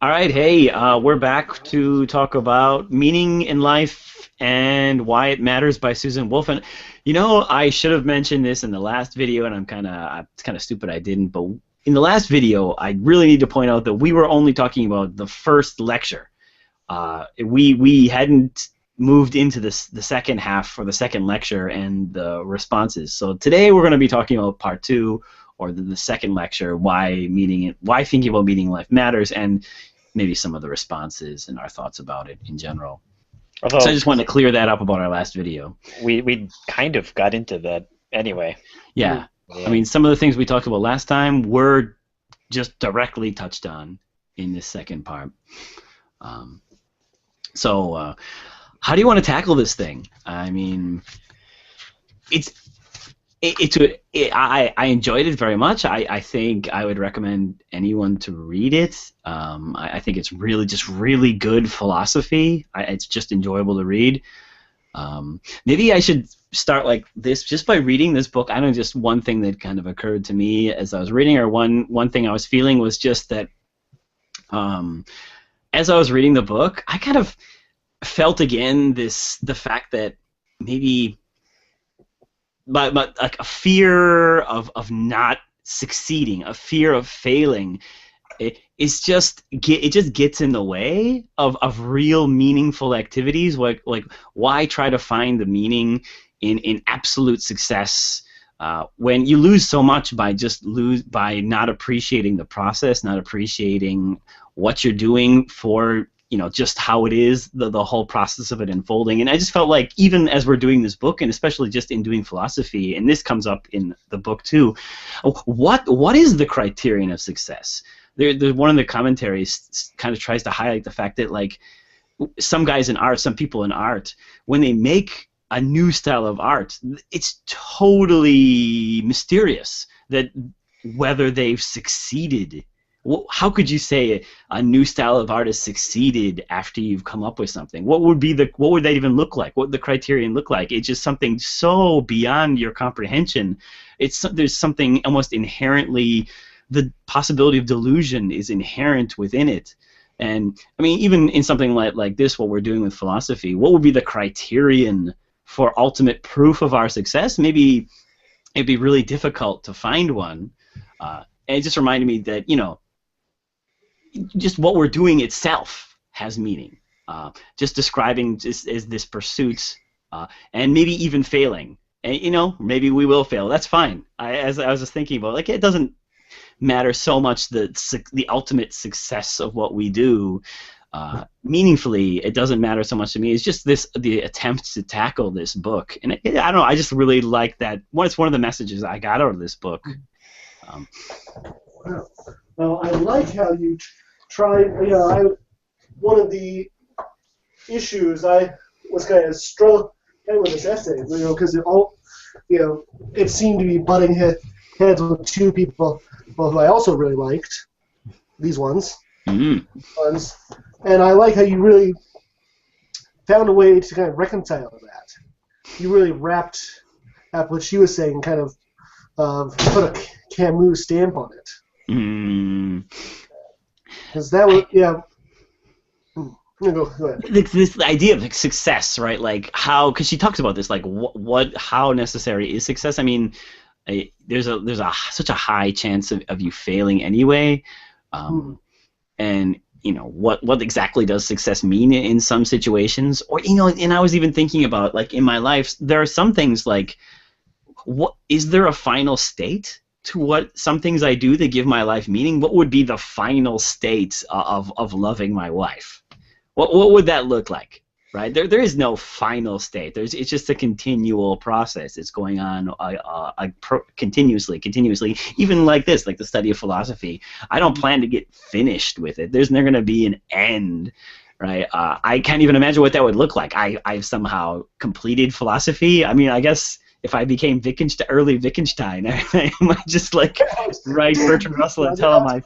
All right, hey, we're back to talk about meaning in life and why it matters by Susan Wolf. And I should have mentioned this in the last video, and it's kind of stupid I didn't. But in the last video, I really need to point out that we were only talking about the first lecture. We hadn't moved into the second half for the second lecture and the responses. So today we're going to be talking about part two, or the second lecture, why thinking about meaning in life matters, and maybe some of the responses and our thoughts about it in general. So I just wanted to clear that up about our last video. We kind of got into that anyway. Yeah. I mean, some of the things we talked about last time were just directly touched on in this second part. So how do you want to tackle this thing? I mean, I enjoyed it very much. I think I would recommend anyone to read it. I think it's really good philosophy. It's just enjoyable to read. Maybe I should start like this just by reading this book. I don't know, just one thing that kind of occurred to me as I was reading, or one thing I was feeling was just that as I was reading the book, I kind of felt again the fact that maybe but like a fear of not succeeding, a fear of failing, it just gets in the way of real meaningful activities. Like why try to find the meaning in absolute success when you lose so much by not appreciating the process, not appreciating what you're doing for just how it is, the whole process of it unfolding. And I just felt like even as we're doing this book, and especially just in doing philosophy, and this comes up in the book too, what is the criterion of success? One of the commentaries kind of tries to highlight the fact that like some people in art, when they make a new style of art, it's totally mysterious that whether they've succeeded. How could you say a new style of art has succeeded after you've come up with something? What would that even look like? What would the criterion look like? It's just something so beyond your comprehension. There's something almost inherently, the possibility of delusion is inherent within it. And I mean, even in something like this, what we're doing with philosophy, what would be the criterion for ultimate proof of our success? Maybe it'd be really difficult to find one. And it just reminded me that just what we're doing itself has meaning. Just describing as this pursuit, and maybe even failing. And maybe we will fail. That's fine. As I was just thinking about, like, it doesn't matter so much the ultimate success of what we do. Meaningfully, it doesn't matter so much to me. It's just the attempt to tackle this book, and I don't know. I just really like that. It's one of the messages I got out of this book. Wow. Well, I like how you tried. One of the issues I was kind of struggling with this essay, because it seemed to be butting heads with two people, who I also really liked. These ones. Mm-hmm. And I like how you really found a way to kind of reconcile that. You really wrapped up what she was saying, kind of put a Camus stamp on it. Because that was, Go ahead. This idea of success, right? Like how, because she talks about this, like how necessary is success? I mean, there's such a high chance of you failing anyway, and what exactly does success mean in some situations? Or and I was even thinking about, like, in my life, there are some things like, what is there a final state to what some things I do that give my life meaning? What would be the final state of loving my wife? What would that look like? Right? There is no final state. It's just a continual process. It's going on continuously. Even like this, like the study of philosophy. I don't plan to get finished with it. There's never going to be an end, right? I can't even imagine what that would look like. I've somehow completed philosophy. I mean, I guess if I became early Wittgenstein, I might just like write Bertrand Russell and tell him I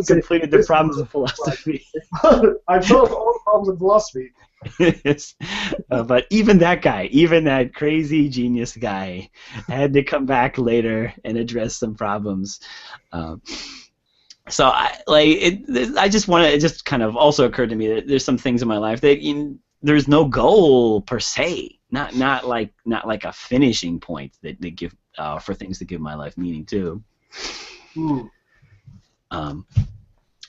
completed the problems of philosophy. I've solved all the problems of philosophy. Yes. But even that guy, even that crazy genius guy, had to come back later and address some problems. So I just want to. It just kind of also occurred to me that there's some things in my life that there's no goal per se. Not like a finishing point that give for things that give my life meaning too. Hmm.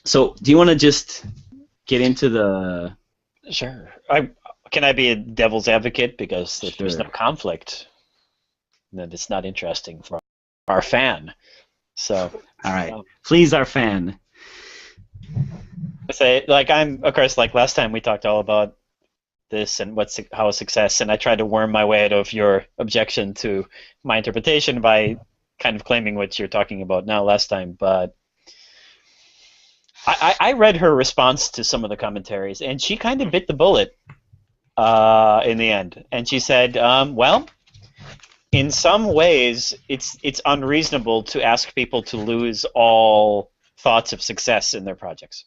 So do you want to just get into the? Sure. Can I be a devil's advocate? Because if there's no Sure. conflict, then it's not interesting for our fan. So, All right. um, Please, our fan. I say, like, of course, like last time we talked all about this and how a success, and I tried to worm my way out of your objection to my interpretation by kind of claiming what you're talking about now last time. But I read her response to some of the commentaries, and she kind of bit the bullet in the end. And she said, well, in some ways, it's unreasonable to ask people to lose all thoughts of success in their projects.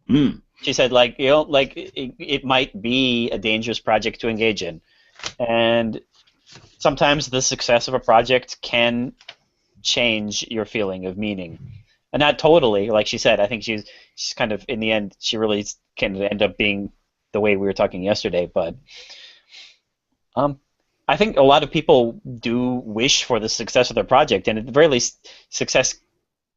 Mm. She said, like, like it might be a dangerous project to engage in, and sometimes the success of a project can change your feeling of meaning, and not totally. Like she said, I think she's kind of in the end, she really can end up being the way we were talking yesterday, but. I think a lot of people do wish for the success of their project, and at the very least, success.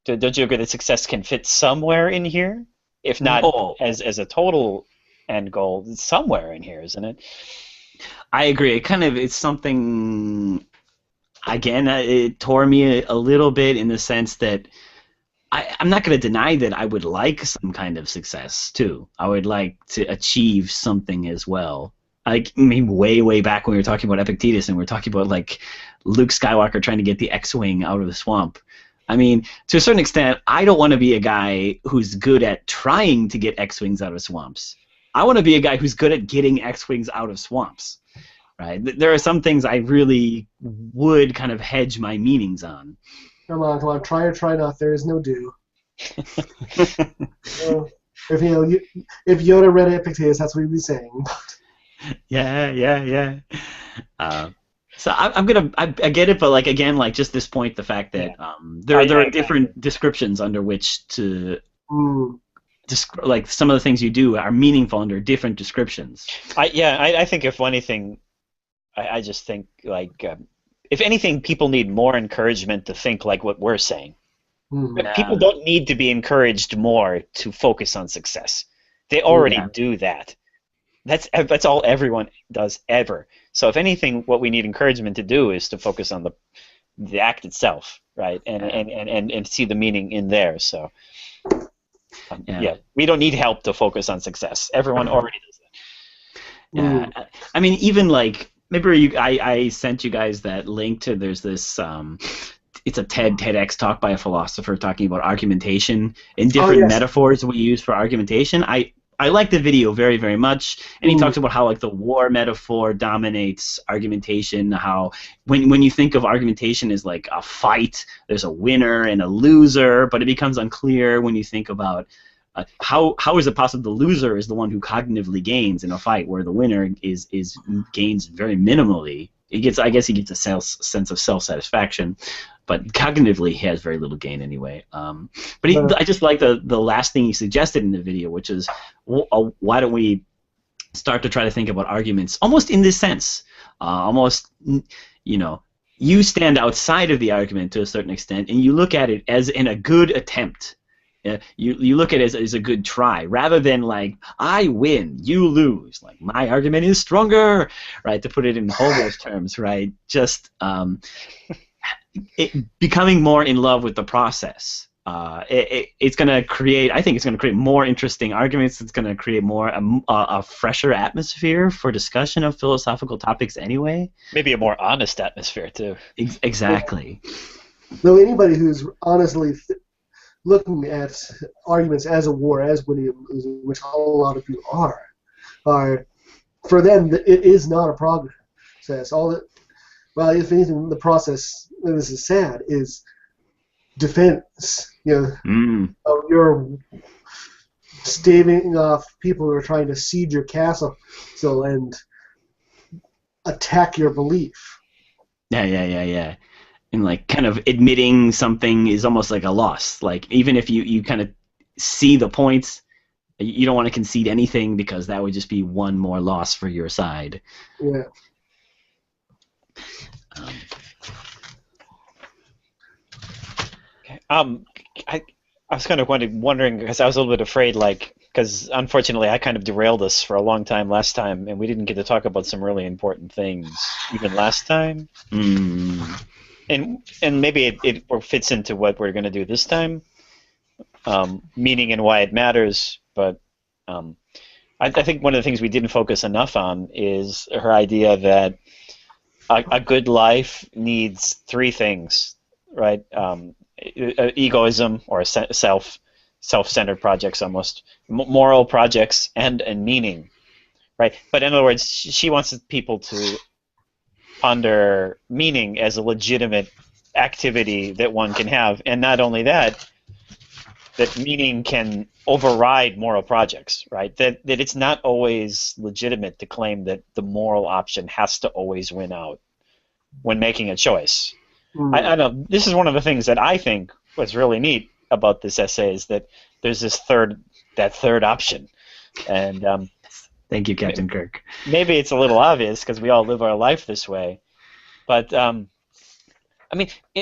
Don't you agree that success can fit somewhere in here, if not Oh, as a total end goal, it's somewhere in here, isn't it? I agree. It's something. Again, it tore me a little bit in the sense that I'm not going to deny that I would like some kind of success too. I would like to achieve something as well. Like maybe way back when we were talking about Epictetus and we were talking about like Luke Skywalker trying to get the X-wing out of the swamp. I mean, to a certain extent, I don't want to be a guy who's good at trying to get X-wings out of swamps. I want to be a guy who's good at getting X-wings out of swamps. Right? There are some things I really would kind of hedge my meanings on. Come on, try or try not. There is no do. If if Yoda read Epictetus, that's what he'd be saying. Yeah. So I get it, but like again, like just this point, the fact that there are different descriptions under which to like some of the things you do are meaningful under different descriptions. I think if anything, I just think like if anything, people need more encouragement to think like what we're saying. People don't need to be encouraged more to focus on success. They already do that. That's all everyone does ever. So if anything, what we need encouragement to do is to focus on the act itself, right? And see the meaning in there. So we don't need help to focus on success. Everyone already does that. Yeah, I mean, even like maybe I sent you guys that link to there's this. It's a TEDx talk by a philosopher talking about argumentation and different metaphors we use for argumentation. I like the video very much, and he talks about how like the war metaphor dominates argumentation. How when you think of argumentation as like a fight, there's a winner and a loser, but it becomes unclear when you think about how is it possible the loser is the one who cognitively gains in a fight, where the winner gains very minimally. I guess he gets a sense of self-satisfaction, but cognitively he has very little gain anyway. But I just like the last thing he suggested in the video, which is why don't we start to try to think about arguments almost in this sense, you stand outside of the argument to a certain extent and you look at it as in a good attempt. You look at it as a good try, rather than like, I win, you lose. Like, my argument is stronger, right? To put it in Homer's terms, right? Just becoming more in love with the process. It's going to create, I think it's going to create more interesting arguments. It's going to create more a fresher atmosphere for discussion of philosophical topics anyway. Maybe a more honest atmosphere, too. Exactly. Though anybody who's honestly looking at arguments as a war, as winning, which a lot of people are for them, it is not a progress. Well, if anything, the process, and this is sad, is defense. You're staving off people who are trying to siege your castle and attack your belief. Yeah. and like kind of admitting something is almost like a loss. Like even if you kind of see the points, you don't want to concede anything because that would just be one more loss for your side. Yeah. I was kind of wondering because I was a little bit afraid, like, because unfortunately I kind of derailed us for a long time last time, and we didn't get to talk about some really important things even last time. And maybe it fits into what we're going to do this time, meaning and why it matters. But I think one of the things we didn't focus enough on is her idea that a good life needs three things, right? Egoism or self-centered projects, almost moral projects, and meaning, right? But in other words, she wants people to ponder meaning as a legitimate activity that one can have, and not only that, that meaning can override moral projects, right? That it's not always legitimate to claim that the moral option has to always win out when making a choice. I know this is one of the things that I think was really neat about this essay is that there's this third option, and thank you, Captain Kirk. Maybe it's a little obvious because we all live our life this way, but I mean, I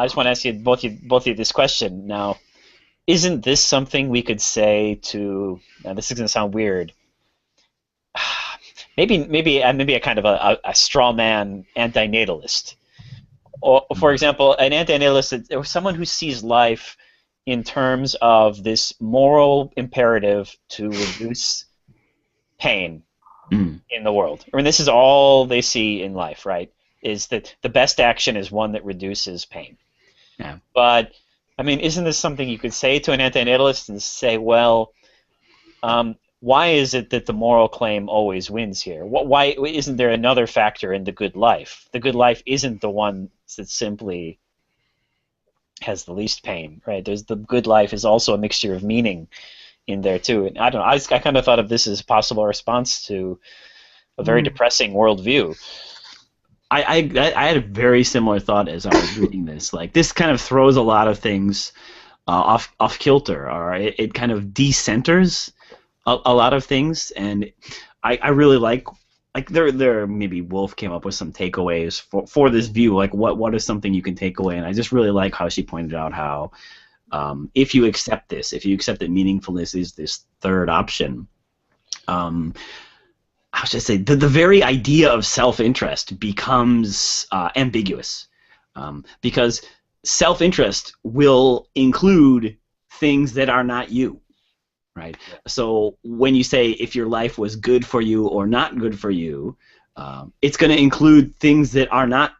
just want to ask you both of you this question now. Isn't this something we could say to? Now, this is going to sound weird. Maybe a kind of a straw man antinatalist. Or, for example, an antinatalist or someone who sees life in terms of this moral imperative to reduce pain in the world. I mean, this is all they see in life, right? Is that the best action is one that reduces pain. Yeah. But, I mean, isn't this something you could say to an antinatalist and say, well, why is it that the moral claim always wins here? Why isn't there another factor in the good life? The good life isn't the one that simply has the least pain, right? The good life is also a mixture of meaning in there too. And I don't know. I kind of thought of this as a possible response to a very depressing worldview. I had a very similar thought as I was reading this. Like this kind of throws a lot of things off kilter, or it kind of decenters a lot of things, and I really like there maybe Wolf came up with some takeaways for this view, like what is something you can take away, and I just really like how she pointed out how if you accept that meaningfulness is this third option, how should I say, the very idea of self-interest becomes ambiguous, because self-interest will include things that are not you. Right. So when you say if your life was good for you or not good for you, it's going to include things that are not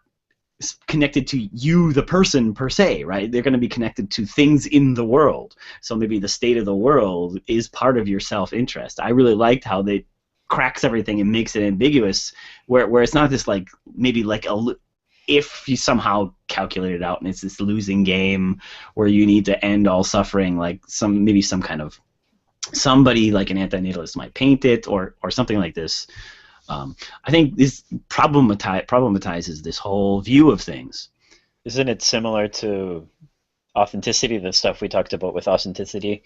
connected to you, the person per se. Right. They're going to be connected to things in the world. So maybe the state of the world is part of your self-interest. I really liked how they cracks everything and makes it ambiguous, where it's not this like maybe like if you somehow calculate it out and it's this losing game where you need to end all suffering, like some kind of somebody like an antinatalist might paint it, or something like this. I think this problematizes this whole view of things. Isn't it similar to authenticity, the stuff we talked about with authenticity?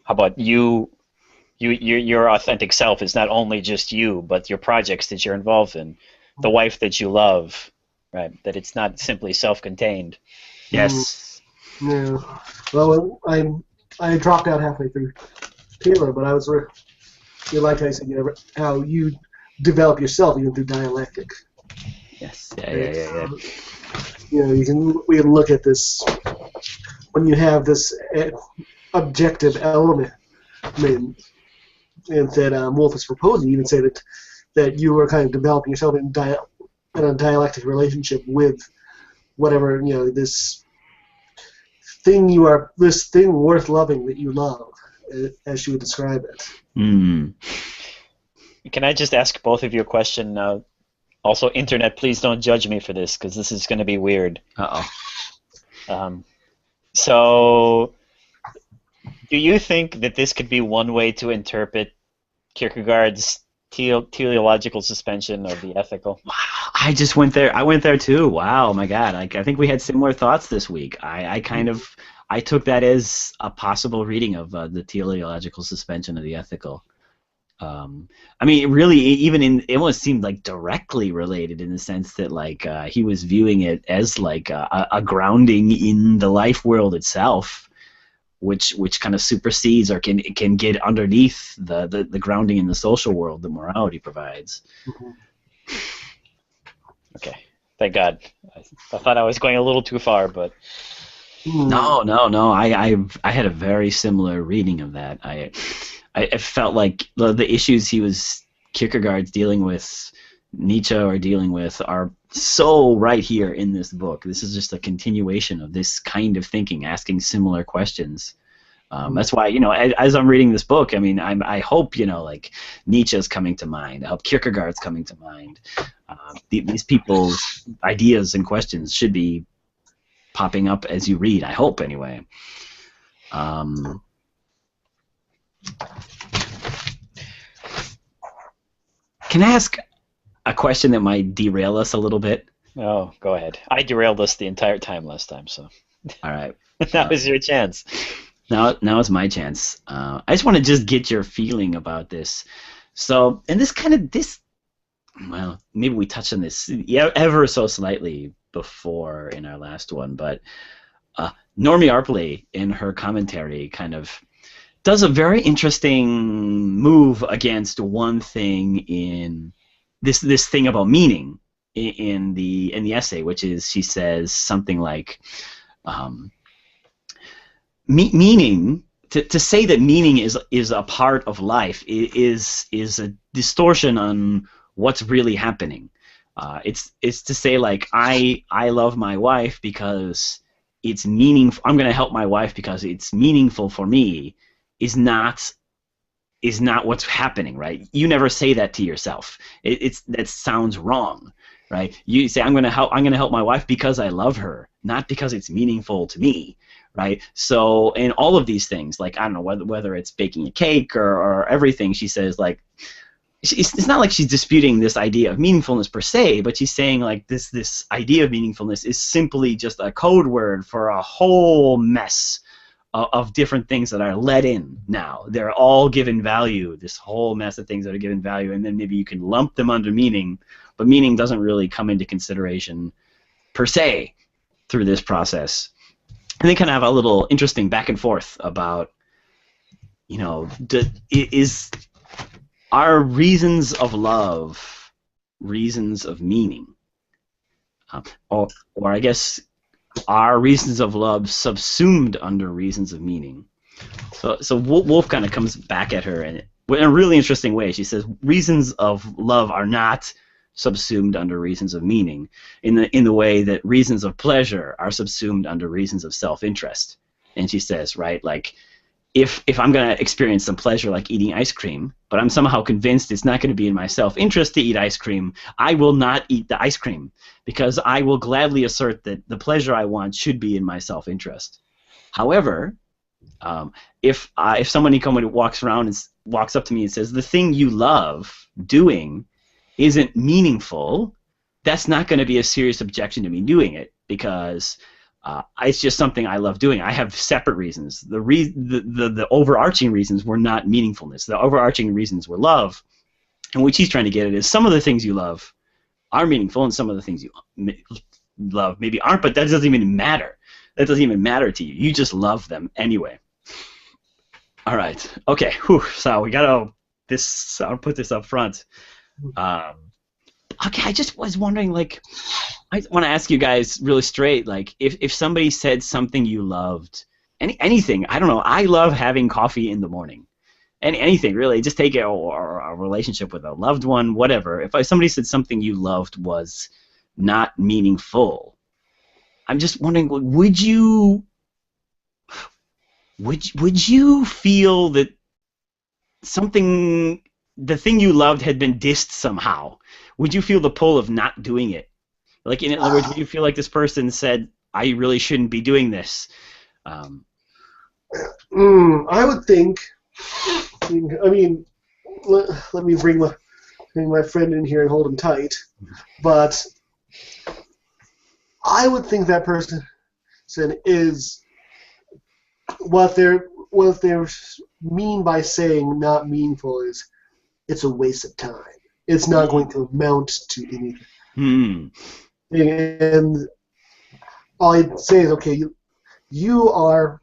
How about your authentic self is not only just you, but your projects that you're involved in, the wife that you love, right? That it's not simply self-contained. Yes. Yeah. Well, I dropped out halfway through Taylor, but I was you like I said, how you develop yourself even through dialectic. Yes. Yeah. We can look at this when you have this objective element. I mean, and that Wolf is proposing, you can say that you are kind of developing yourself in a dialectic relationship with whatever this thing worth loving that you love, as she would describe it. Can I just ask both of you a question? Also, Internet, please don't judge me for this, because this is going to be weird. So, do you think that this could be one way to interpret Kierkegaard's teleological suspension of the ethical. Wow, I just went there. I went there too. Wow, my God. I think we had similar thoughts this week. I took that as a possible reading of the teleological suspension of the ethical. I mean, really, it almost seemed like directly related in the sense that like he was viewing it as like a grounding in the life world itself, which kind of supersedes or can get underneath the grounding in the social world that morality provides. Mm-hmm. Okay, thank God. I thought I was going a little too far, but No. I had a very similar reading of that. I felt like the issues Kierkegaard's dealing with, Nietzsche are dealing with, are so right here in this book. This is just a continuation of this kind of thinking, asking similar questions. That's why, as I'm reading this book, I mean, I hope, like Nietzsche's coming to mind. I hope Kierkegaard's coming to mind. These people's ideas and questions should be popping up as you read. I hope, anyway. Can I ask a question that might derail us a little bit? Oh, go ahead. I derailed us the entire time last time, so. All right. Now is your chance. Now it's my chance. I just want to get your feeling about this. So, and well, maybe we touched on this ever so slightly before in our last one, but Normie Arpley in her commentary kind of does a very interesting move against one thing in this thing about meaning in the essay, which is she says something like meaning to say that meaning is a part of life is a distortion on what's really happening. It's to say like I love my wife because it's meaningful. I'm going to help my wife because it's meaningful for me. Is not what's happening, right? You never say that to yourself. That sounds wrong, right? You say I'm going to help my wife because I love her, not because it's meaningful to me, right? So in all of these things, like I don't know whether it's baking a cake or everything, she says like it's not like she's disputing this idea of meaningfulness per se, but she's saying like this idea of meaningfulness is simply just a code word for a whole mess of different things that are let in now. They're all given value, this whole mess of things that are given value, and then maybe you can lump them under meaning, but meaning doesn't really come into consideration per se through this process. And they kind of have a little interesting back and forth about, are reasons of love reasons of meaning? Or I guess, are reasons of love subsumed under reasons of meaning? So Wolf kind of comes back at her in a really interesting way. She says reasons of love are not subsumed under reasons of meaning in the way that reasons of pleasure are subsumed under reasons of self-interest. And she says, right, like if I'm going to experience some pleasure like eating ice cream, but I'm somehow convinced it's not going to be in my self-interest to eat ice cream, I will not eat the ice cream because I will gladly assert that the pleasure I want should be in my self-interest. However, if somebody walks up to me and says the thing you love doing isn't meaningful, that's not going to be a serious objection to me doing it because it's just something I love doing. I have separate reasons. The overarching reasons were not meaningfulness. The overarching reasons were love. And what she's trying to get at is some of the things you love are meaningful and some of the things you love maybe aren't, but that doesn't even matter. That doesn't even matter to you. You just love them anyway. All right. Okay. Whew. So we got I'll put this up front. Okay, I just was wondering, like, I want to ask you guys really straight, like, if somebody said something you loved, anything, I don't know, I love having coffee in the morning. Anything, really, just take it, or a relationship with a loved one, whatever. If somebody said something you loved was not meaningful, I'm just wondering, would you feel that the thing you loved had been dissed somehow? Would you feel the pull of not doing it? Like, in other words, would you feel like this person said, I really shouldn't be doing this? I would think, I mean, let me bring bring my friend in here and hold him tight, but I would think that person is what they mean by saying not meaningful is it's a waste of time. It's not going to amount to anything. And all I'd say is, okay, you are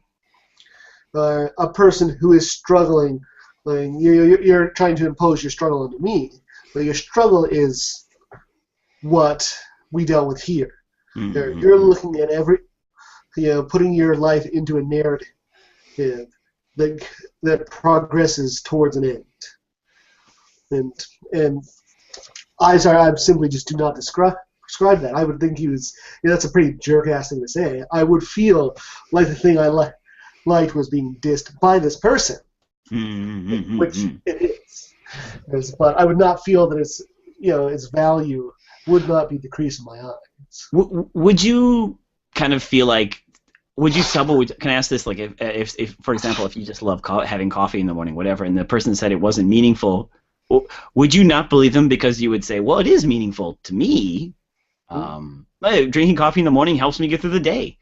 a person who is struggling. Like, you're trying to impose your struggle onto me, but your struggle is what we dealt with here. You're looking at putting your life into a narrative that progresses towards an end. And I simply just do not describe that. I would think that's a pretty jerk-ass thing to say. I would feel like the thing I liked was being dissed by this person, which it is. But I would not feel that its value would not be decreased in my eyes. Would you kind of feel like, would you can I ask this, like, if for example, if you just love having coffee in the morning, whatever, and the person said it wasn't meaningful, would you not believe them because you would say, well, it is meaningful to me. Drinking coffee in the morning helps me get through the day.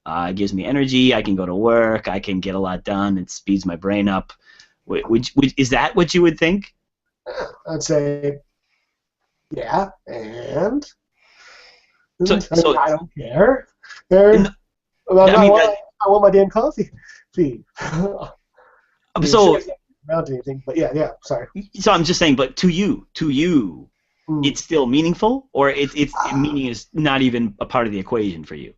It gives me energy. I can go to work. I can get a lot done. It speeds my brain up. Is that what you would think? I'd say, yeah, and I don't care. I want my damn coffee. So. Amount anything, but yeah, sorry. So I'm just saying, but to you, it's still meaningful, or meaning is not even a part of the equation for you.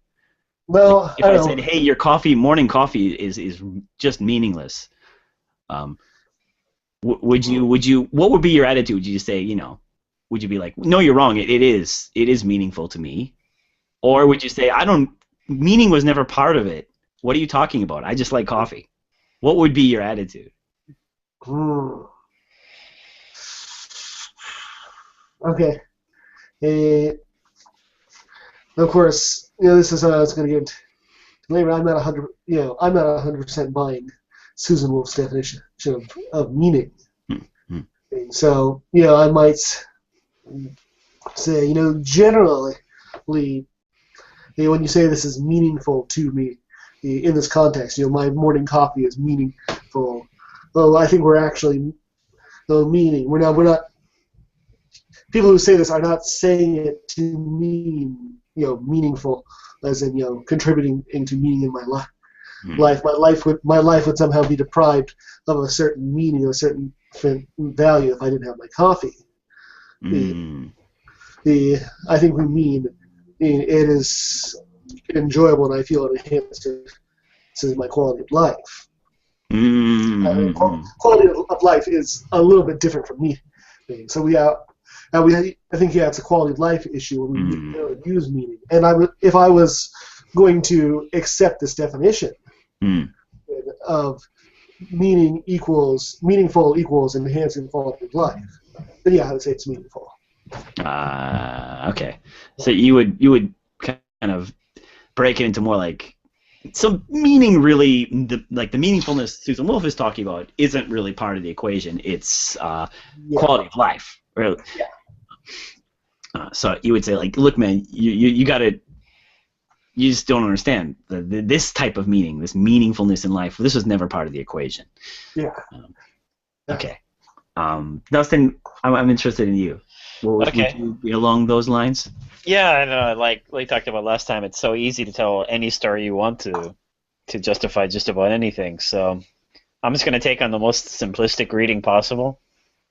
Well, like if I said, hey, your morning coffee is just meaningless, would you? What would be your attitude? Would you just say, would you be like, no, you're wrong. It is meaningful to me, or would you say, meaning was never part of it. What are you talking about? I just like coffee. What would be your attitude? Okay. Of course, this is it's going to get later. I'm not 100% buying Susan Wolf's definition of meaning. So, I might say, generally, when you say this is meaningful to me in this context, my morning coffee is meaningful. Well, I think we're actually meaning. We're not. People who say this are not saying it to mean meaningful, as in contributing to meaning in my life. My life would somehow be deprived of a certain meaning, a certain value if I didn't have my coffee. I think we mean it is enjoyable, and I feel it enhances my quality of life. Quality of life is a little bit different from meaning. So I think it's a quality of life issue when we use meaning. And if I was going to accept this definition of meaningful equals enhancing quality of life, then I would say it's meaningful. Okay. So you would kind of break it into more like. So meaning really, the meaningfulness Susan Wolf is talking about isn't really part of the equation. It's quality of life, really. Yeah. So you would say, like, look, man, you just don't understand this type of meaning, this meaningfulness in life. This was never part of the equation. Yeah. Okay. Dustin, I'm interested in you. Would you be along those lines? Yeah, I know. Like we talked about last time, it's so easy to tell any story you want to justify just about anything. So I'm just going to take on the most simplistic reading possible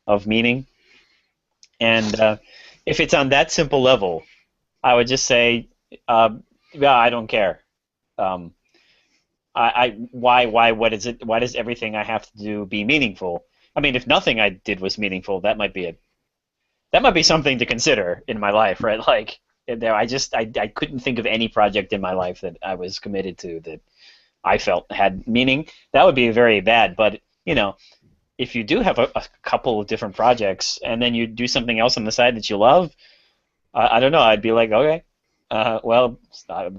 of meaning. And if it's on that simple level, I would just say, I don't care. Why? What is it? Why does everything I have to do be meaningful? I mean, if nothing I did was meaningful, that might be something to consider in my life, right? Like, I couldn't think of any project in my life that I was committed to that I felt had meaning. That would be very bad. But if you do have a couple of different projects and then you do something else on the side that you love, I don't know. I'd be like, okay, well,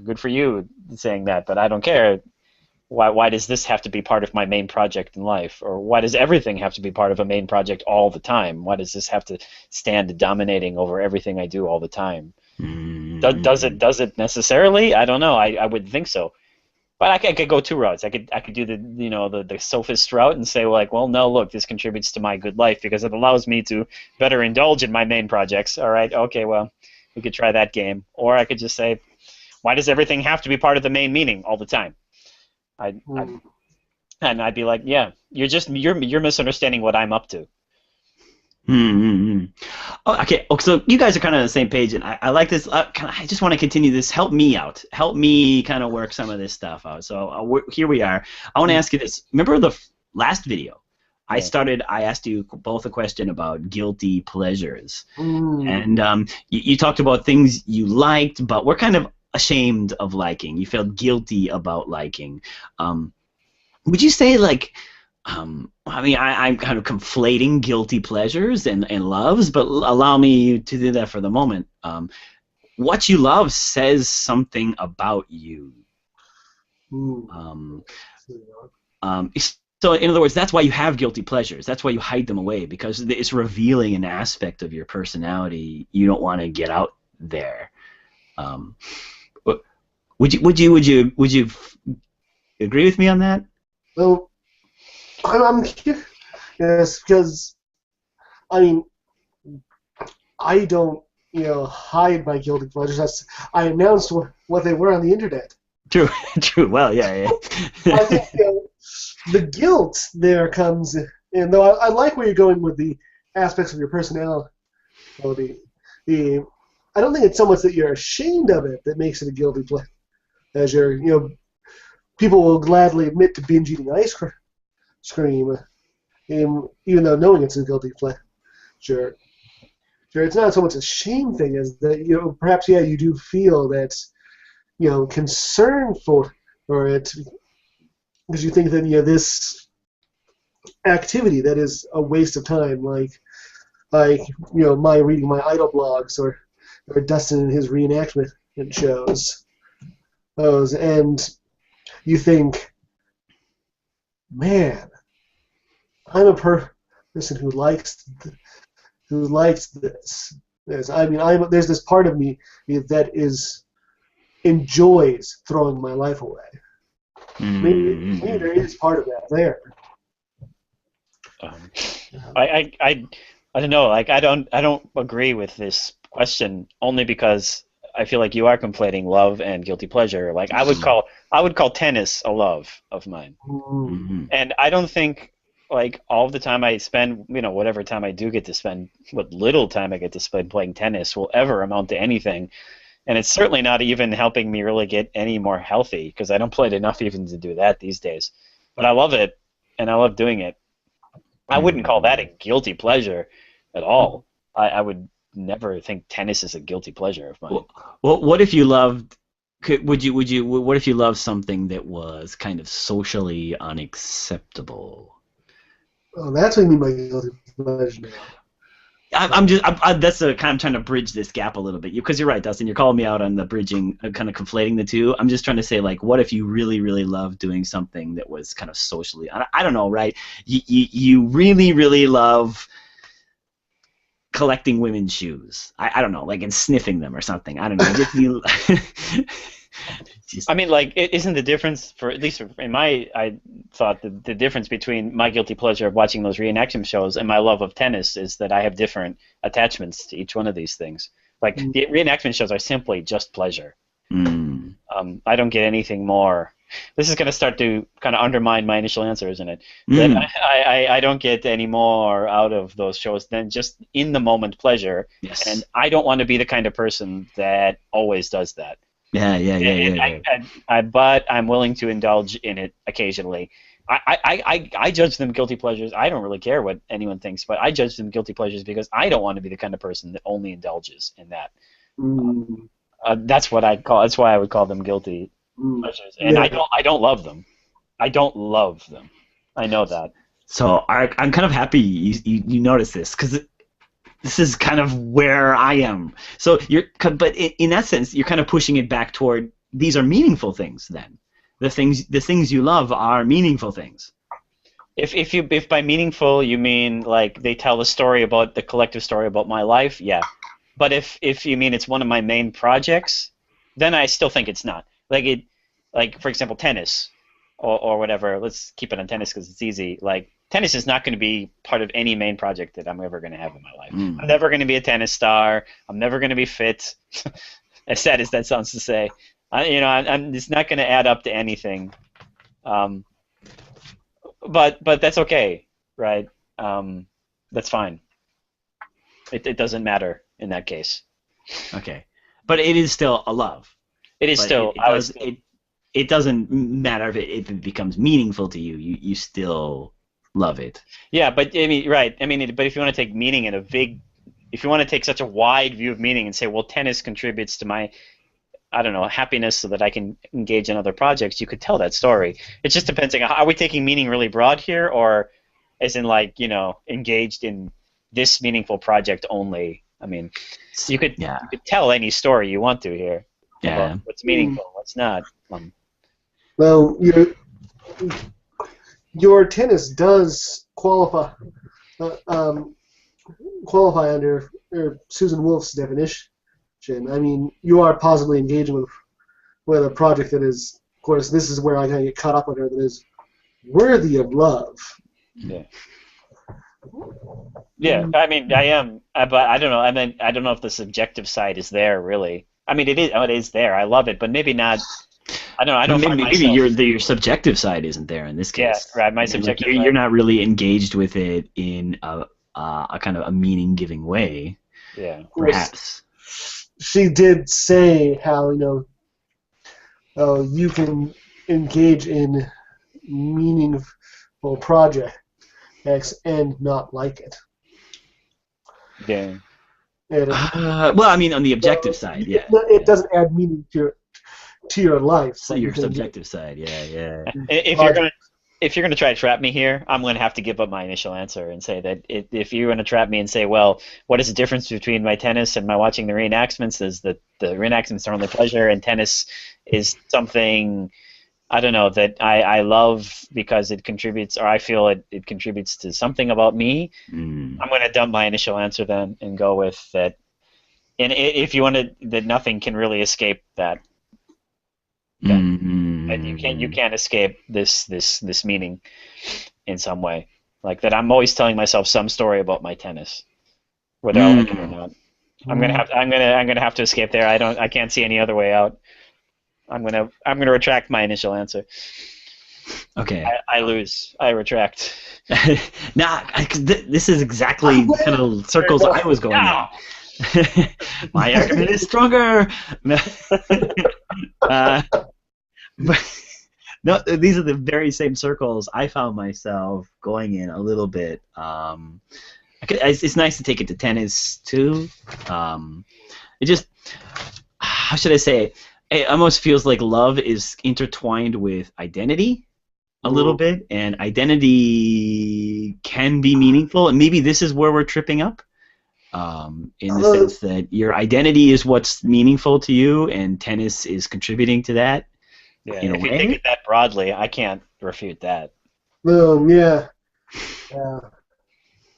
good for you saying that, but I don't care. why does this have to be part of my main project in life? Or why does everything have to be part of a main project all the time? Why does this have to stand dominating over everything I do all the time? Does it necessarily? I don't know. I would think so. But I could go two routes. I could do the sophist route and say like, well, no, look, this contributes to my good life because it allows me to better indulge in my main projects. All right, okay, well, we could try that game. Or I could just say, why does everything have to be part of the main meaning all the time? And I'd be like, yeah, you're misunderstanding what I'm up to. Oh, okay, so you guys are kind of on the same page, and I like this. I just want to continue this. Help me out. Help me kind of work some of this stuff out. So here we are. I want to ask you this. Remember the last video? I asked you both a question about guilty pleasures, and you talked about things you liked, but were kind of ashamed of liking. You felt guilty about liking. Would you say like? I mean, I'm kind of conflating guilty pleasures and loves, but allow me to do that for the moment. What you love says something about you. So, in other words, that's why you have guilty pleasures. That's why you hide them away, because it's revealing an aspect of your personality you don't want to get out there. Would you agree with me on that? Well, I'm curious because, I mean, I don't, hide my guilty pleasures. I announced what they were on the internet. True. Well, yeah. I think the guilt there comes, and though I like where you're going with the aspects of your personality, I don't think it's so much that you're ashamed of it that makes it a guilty pleasure. People will gladly admit to binge eating ice cream. Even though knowing it's a guilty pleasure. Sure, it's not so much a shame thing as that perhaps you do feel that concern for it because you think that this activity that is a waste of time, like my reading my idol blogs or Dustin and his reenactment shows, and you think, man, I'm a person who likes this. I mean, there's this part of me that enjoys throwing my life away. Maybe there is part of that there. I don't know. Like I don't agree with this question only because I feel like you are conflating love and guilty pleasure. Like I would call tennis a love of mine, and I don't think like all the time I spend, whatever time I do get to spend, what little time I get to spend playing tennis will ever amount to anything, and it's certainly not even helping me really get any more healthy because I don't play it enough even to do that these days. But I love it, and I love doing it. I wouldn't call that a guilty pleasure at all. I would never think tennis is a guilty pleasure of mine. Well, what if you loved? What if you loved something that was kind of socially unacceptable? Oh, that's what you mean by guilty pleasure. That's kind of trying to bridge this gap a little bit, because you're right, Dustin. You're calling me out on the bridging, kind of conflating the two. I'm just trying to say, like, what if you really, really loved doing something that was kind of socially? I don't know, right? You really, really love collecting women's shoes. I don't know, like, and sniffing them or something. I don't know. I mean, like, isn't the difference, for at least in I thought the difference between my guilty pleasure of watching those reenaction shows and my love of tennis is that I have different attachments to each one of these things. Like, the reenactment shows are simply just pleasure. I don't get anything more. This is going to start to kind of undermine my initial answer, isn't it? That I don't get any more out of those shows than just in the moment pleasure. Yes. And I don't want to be the kind of person that always does that. Yeah. But I'm willing to indulge in it occasionally. I judge them guilty pleasures. I don't really care what anyone thinks, but I judge them guilty pleasures because I don't want to be the kind of person that only indulges in that. That's what that's why I would call them guilty pleasures. And I don't love them. I don't love them. I know that. So I'm kind of happy you noticed this, because this is kind of where I am. So but in that sense, you're kind of pushing it back toward these are meaningful things then. the things you love are meaningful things. If by meaningful you mean like they tell the collective story about my life, yeah. But if you mean it's one of my main projects, then I still think it's not. Like for example, tennis or whatever. Let's keep it on tennis because it's easy. Like tennis is not going to be part of any main project that I'm ever going to have in my life. I'm never going to be a tennis star. I'm never going to be fit. As sad as that sounds to say, it's not going to add up to anything. But that's okay, right? That's fine. It doesn't matter in that case. Okay, but it is still a love. It is still. It doesn't matter if it becomes meaningful to you. You still love it. Yeah, but I mean, right? I mean, but if you want to take meaning in if you want to take such a wide view of meaning and say, well, tennis contributes to my, I don't know, happiness so that I can engage in other projects, you could tell that story. It just depends on, are we taking meaning really broad here, or as in engaged in this meaningful project only? I mean, you could tell any story you want to here about what's meaningful, what's not. Well, your tennis does qualify under Susan Wolf's definition. I mean, you are positively engaging with a project that is, of course, this is where I kind of get caught up with her, that is worthy of love. Yeah. Yeah, I mean, I am, but I don't know. I mean, I don't know if the subjective side is there really. I mean, it is there. I love it, but maybe not. I don't know. I don't find myself. Maybe your subjective side isn't there in this case. Yeah, right. My subjective. You're not really engaged with it in a kind of a meaning-giving way. Yeah. Perhaps. She did say how you can engage in meaningful projects and not like it. Yeah. Well, I mean, on the objective side, yeah. It doesn't add meaning to your life. So your subjective side, yeah. If you're gonna try to trap me here, I'm gonna have to give up my initial answer and say that if you're gonna trap me and say, well, what is the difference between my tennis and my watching the reenactments? Is that the reenactments are only pleasure, and tennis is something, I don't know, that I love because it contributes, or I feel it contributes to something about me. I'm gonna dump my initial answer then and go with that. And if you want that nothing can really escape that. And you can't escape this meaning in some way, like that. I'm always telling myself some story about my tennis, whether I like it or not. I'm gonna have to escape there. I can't see any other way out. I'm gonna retract my initial answer. Okay. I lose. I retract. This is exactly the kind of circles I was going in. My argument is stronger. But no, these are the very same circles I found myself going in a little bit. It's nice to take it to tennis too. It just, how should I say it? It almost feels like love is intertwined with identity a little bit, and identity can be meaningful, and maybe this is where we're tripping up. In the sense that your identity is what's meaningful to you, and tennis is contributing to that. Yeah, if you take it that broadly, I can't refute that. Yeah.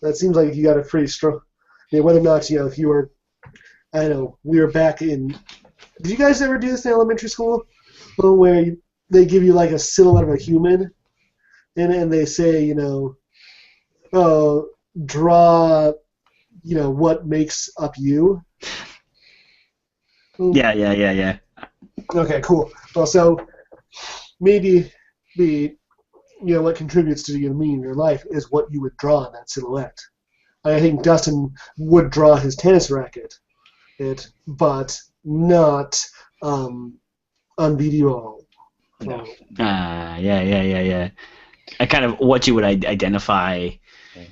That seems like you got a pretty strong. Yeah, whether or not if you were, I don't know, we were back in. Did you guys ever do this in elementary school, where they give you like a silhouette of a human, and they say, draw, what makes up you? Yeah. Okay, cool. Well, so maybe what contributes to your meaning in your life is what you would draw in that silhouette. I think Dustin would draw his tennis racket, but not unbeatable. No. Yeah. Kind of what you would identify.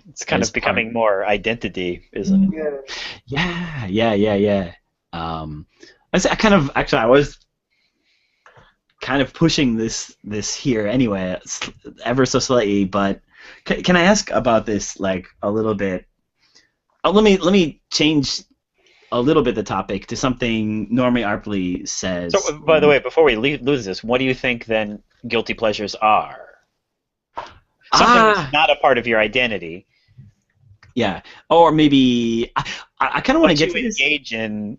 It's kind of becoming more identity, isn't it? Yeah. I was kind of pushing this here anyway, ever so slightly. But can I ask about this like a little bit? Let me change a little bit the topic to something Normie Arpley says. So, by the way, before we lose this, what do you think then? guilty pleasures are. Something that's not a part of your identity. Yeah, or maybe I kind of want to get to this. Engage in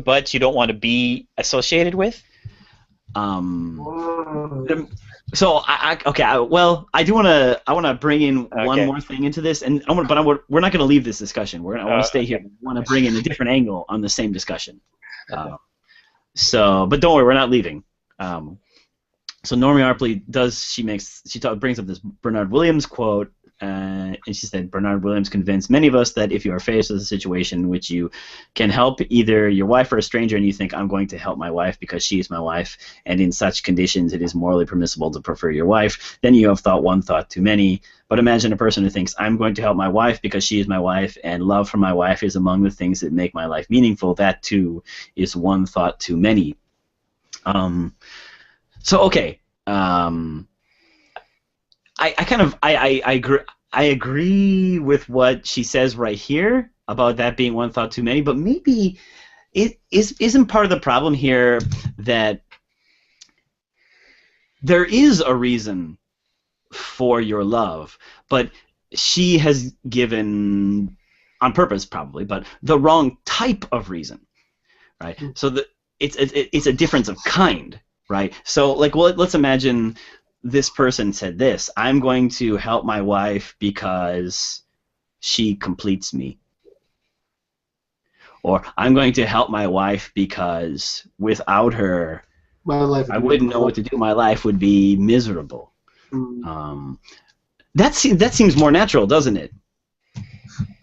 but you don't want to be associated with. So well, I do want to. I want to bring in one more thing into this, and we're not going to leave this discussion. I want to stay here. I want to bring in a different angle on the same discussion. But don't worry, we're not leaving. So Normie Arpley brings up this Bernard Williams quote, and she said, Bernard Williams convinced many of us that if you are faced with a situation in which you can help either your wife or a stranger, and you think, I'm going to help my wife because she is my wife, and in such conditions it is morally permissible to prefer your wife, then you have thought one thought too many. But imagine a person who thinks, I'm going to help my wife because she is my wife, and love for my wife is among the things that make my life meaningful. That too is one thought too many. I agree with what she says right here about that being one thought too many, but maybe it isn't part of the problem here that there is a reason for your love, but she has given, on purpose probably, but the wrong type of reason, right? So it's a difference of kind. Right. So, let's imagine this person said this: I'm going to help my wife because she completes me. Or I'm going to help my wife because without her, I wouldn't know what to do. My life would be miserable. That seems more natural, doesn't it?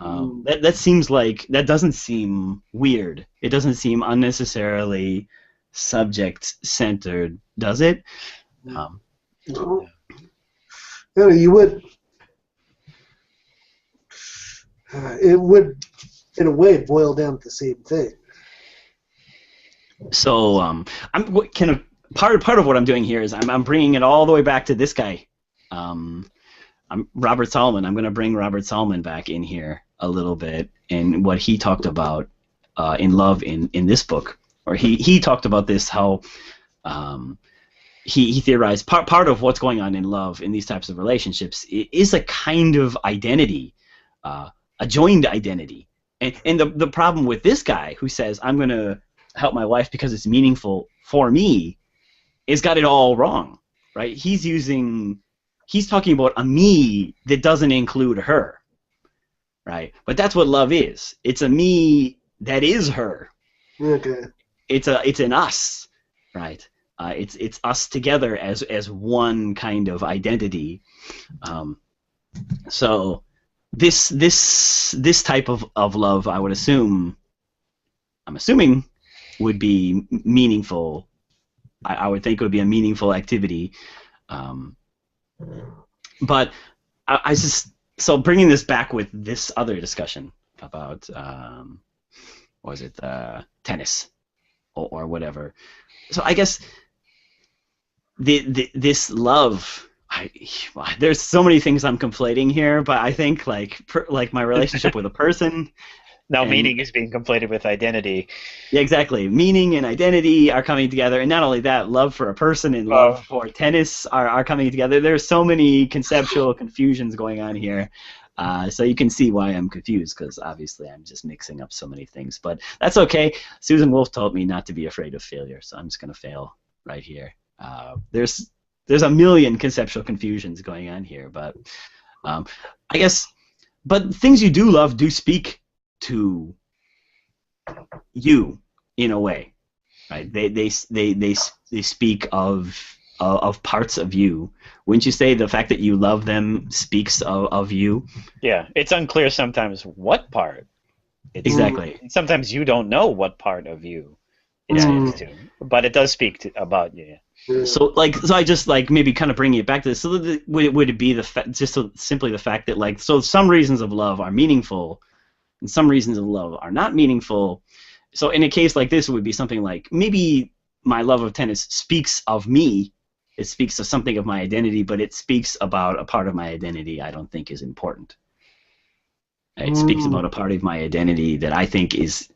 That seems like, that doesn't seem weird. It doesn't seem unnecessarily subject-centered, does it? You would. It would, in a way, boil down to the same thing. So, part of what I'm doing here is I'm bringing it all the way back to this guy, Robert Solomon. I'm going to bring Robert Solomon back in here a little bit, and what he talked about in love in this book. Or he talked about this, how he theorized part of what's going on in love in these types of relationships is a kind of identity, a joined identity. And the problem with this guy who says, I'm going to help my wife because it's meaningful for me, is got it all wrong, right? He's talking about a me that doesn't include her, right? But that's what love is. It's a me that is her. Okay. It's an us, right? It's us together as one kind of identity. So this type of love, I'm assuming, would be meaningful. I would think it would be a meaningful activity. But so bringing this back with this other discussion about tennis or whatever. So I guess this love, there's so many things I'm conflating here, but I think like my relationship with a person. Now meaning is being conflated with identity. Yeah, exactly. Meaning and identity are coming together, and not only that, love for a person and love for tennis are coming together. There's so many conceptual confusions going on here. So you can see why I'm confused, because obviously I'm just mixing up so many things. But that's okay. Susan Wolf told me not to be afraid of failure, so I'm just going to fail right here. There's a million conceptual confusions going on here, but I guess, but things you do love do speak to you in a way, right? They speak of parts of you. Wouldn't you say the fact that you love them speaks of you? Yeah, it's unclear sometimes what part. Exactly. Sometimes you don't know what part of you it speaks to, but it does speak about you. So I just maybe kind of bringing it back to this. So would it be simply the fact that so some reasons of love are meaningful, and some reasons of love are not meaningful. So in a case like this, it would be something like, maybe my love of tennis speaks of me. It speaks of something of my identity, but it speaks about a part of my identity I don't think is important. It speaks about a part of my identity that I think is,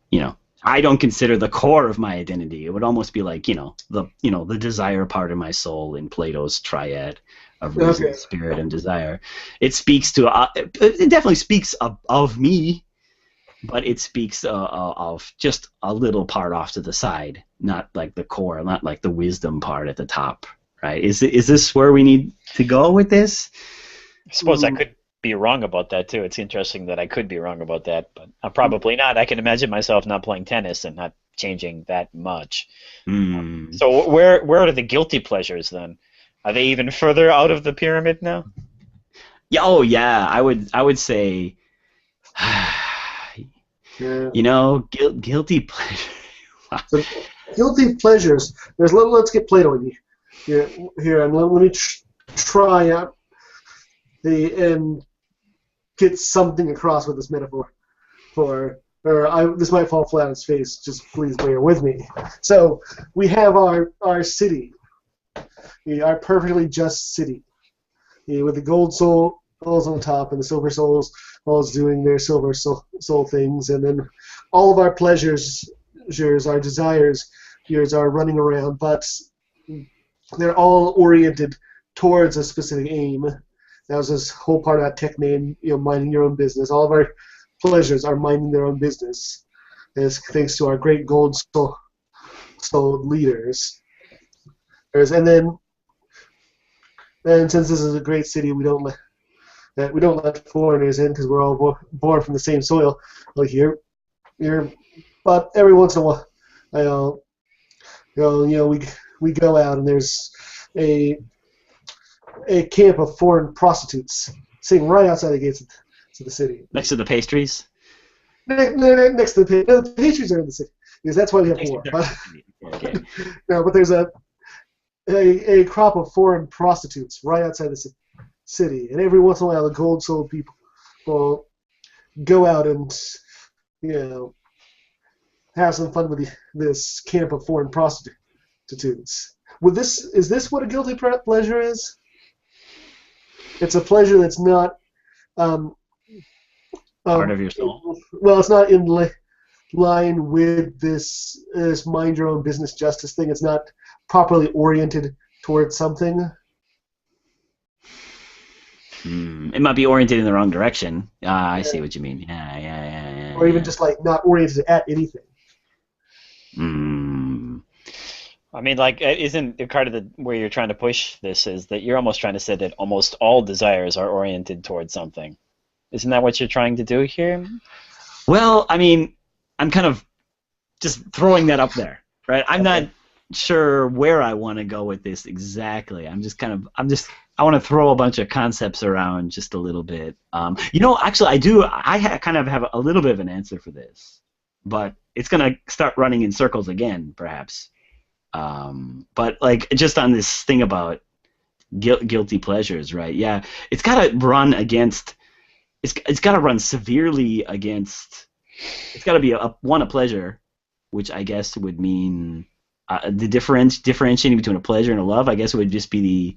I don't consider the core of my identity. It would almost be like the desire part of my soul in Plato's triad of reason, spirit, and desire. It speaks to it definitely speaks of me, but it speaks of just a little part off to the side, not like the core, not like the wisdom part at the top. Right? Is this where we need to go with this? I suppose I could be wrong about that too. It's interesting that I could be wrong about that, but I'm probably not. I can imagine myself not playing tennis and not changing that much. So where are the guilty pleasures then? Are they even further out of the pyramid now? Yeah. Oh yeah. I would say, guilty pleasure. So, guilty pleasures. Let's get Plato in here, and let me try out and get something across with this metaphor. This might fall flat on its face. Just please bear with me. So we have our city, our perfectly just city, with the gold souls on top and the silver souls doing their silver soul things, and then all of our pleasures, our desires, are running around, but they're all oriented towards a specific aim. That was this whole part of that tech name, minding your own business. All of our pleasures are minding their own business, thanks to our great gold soul leaders. And since this is a great city, we don't let foreigners in because we're all born from the same soil. Like here, but every once in a while, we go out and there's a camp of foreign prostitutes sitting right outside the gates of the city. Next to the pastries? Next to the pastries are in the city, because that's why we have war. Okay. No, but there's a crop of foreign prostitutes right outside the city, and every once in a while the gold-souled people will go out and have some fun with this camp of foreign prostitutes. Is this what a guilty pleasure is? It's a pleasure that's not part of your soul. Well, it's not in line with this mind your own business justice thing. It's not properly oriented towards something. It might be oriented in the wrong direction. I see what you mean. Yeah. Or even just like not oriented at anything. I mean, like, isn't the part of where you're trying to push this is that you're almost trying to say that almost all desires are oriented towards something. Isn't that what you're trying to do here? Well, I mean, I'm kind of just throwing that up there, right? I'm not sure where I want to go with this exactly. I want to throw a bunch of concepts around just a little bit. Actually, I do. I kind of have a little bit of an answer for this, but it's going to start running in circles again, perhaps. But like just on this thing about guilty pleasures, right? Yeah, it's got to run against. It's got to run severely against. It's got to be a pleasure, which I guess would mean the differentiating between a pleasure and a love. I guess it would just be the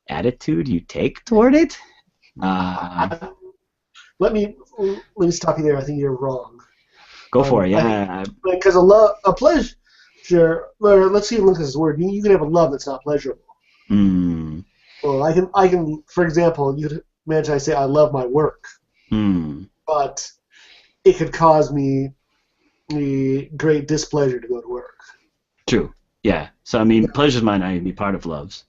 attitude you take toward it. Let me stop you there. I think you're wrong. Go for it. Yeah. Because a pleasure. Or let's even look at this word. You can have a love that's not pleasurable. Well, I can. For example, you could imagine I say I love my work, but it could cause me the great displeasure to go to work. True. Yeah. So I mean, pleasures might not even be part of loves.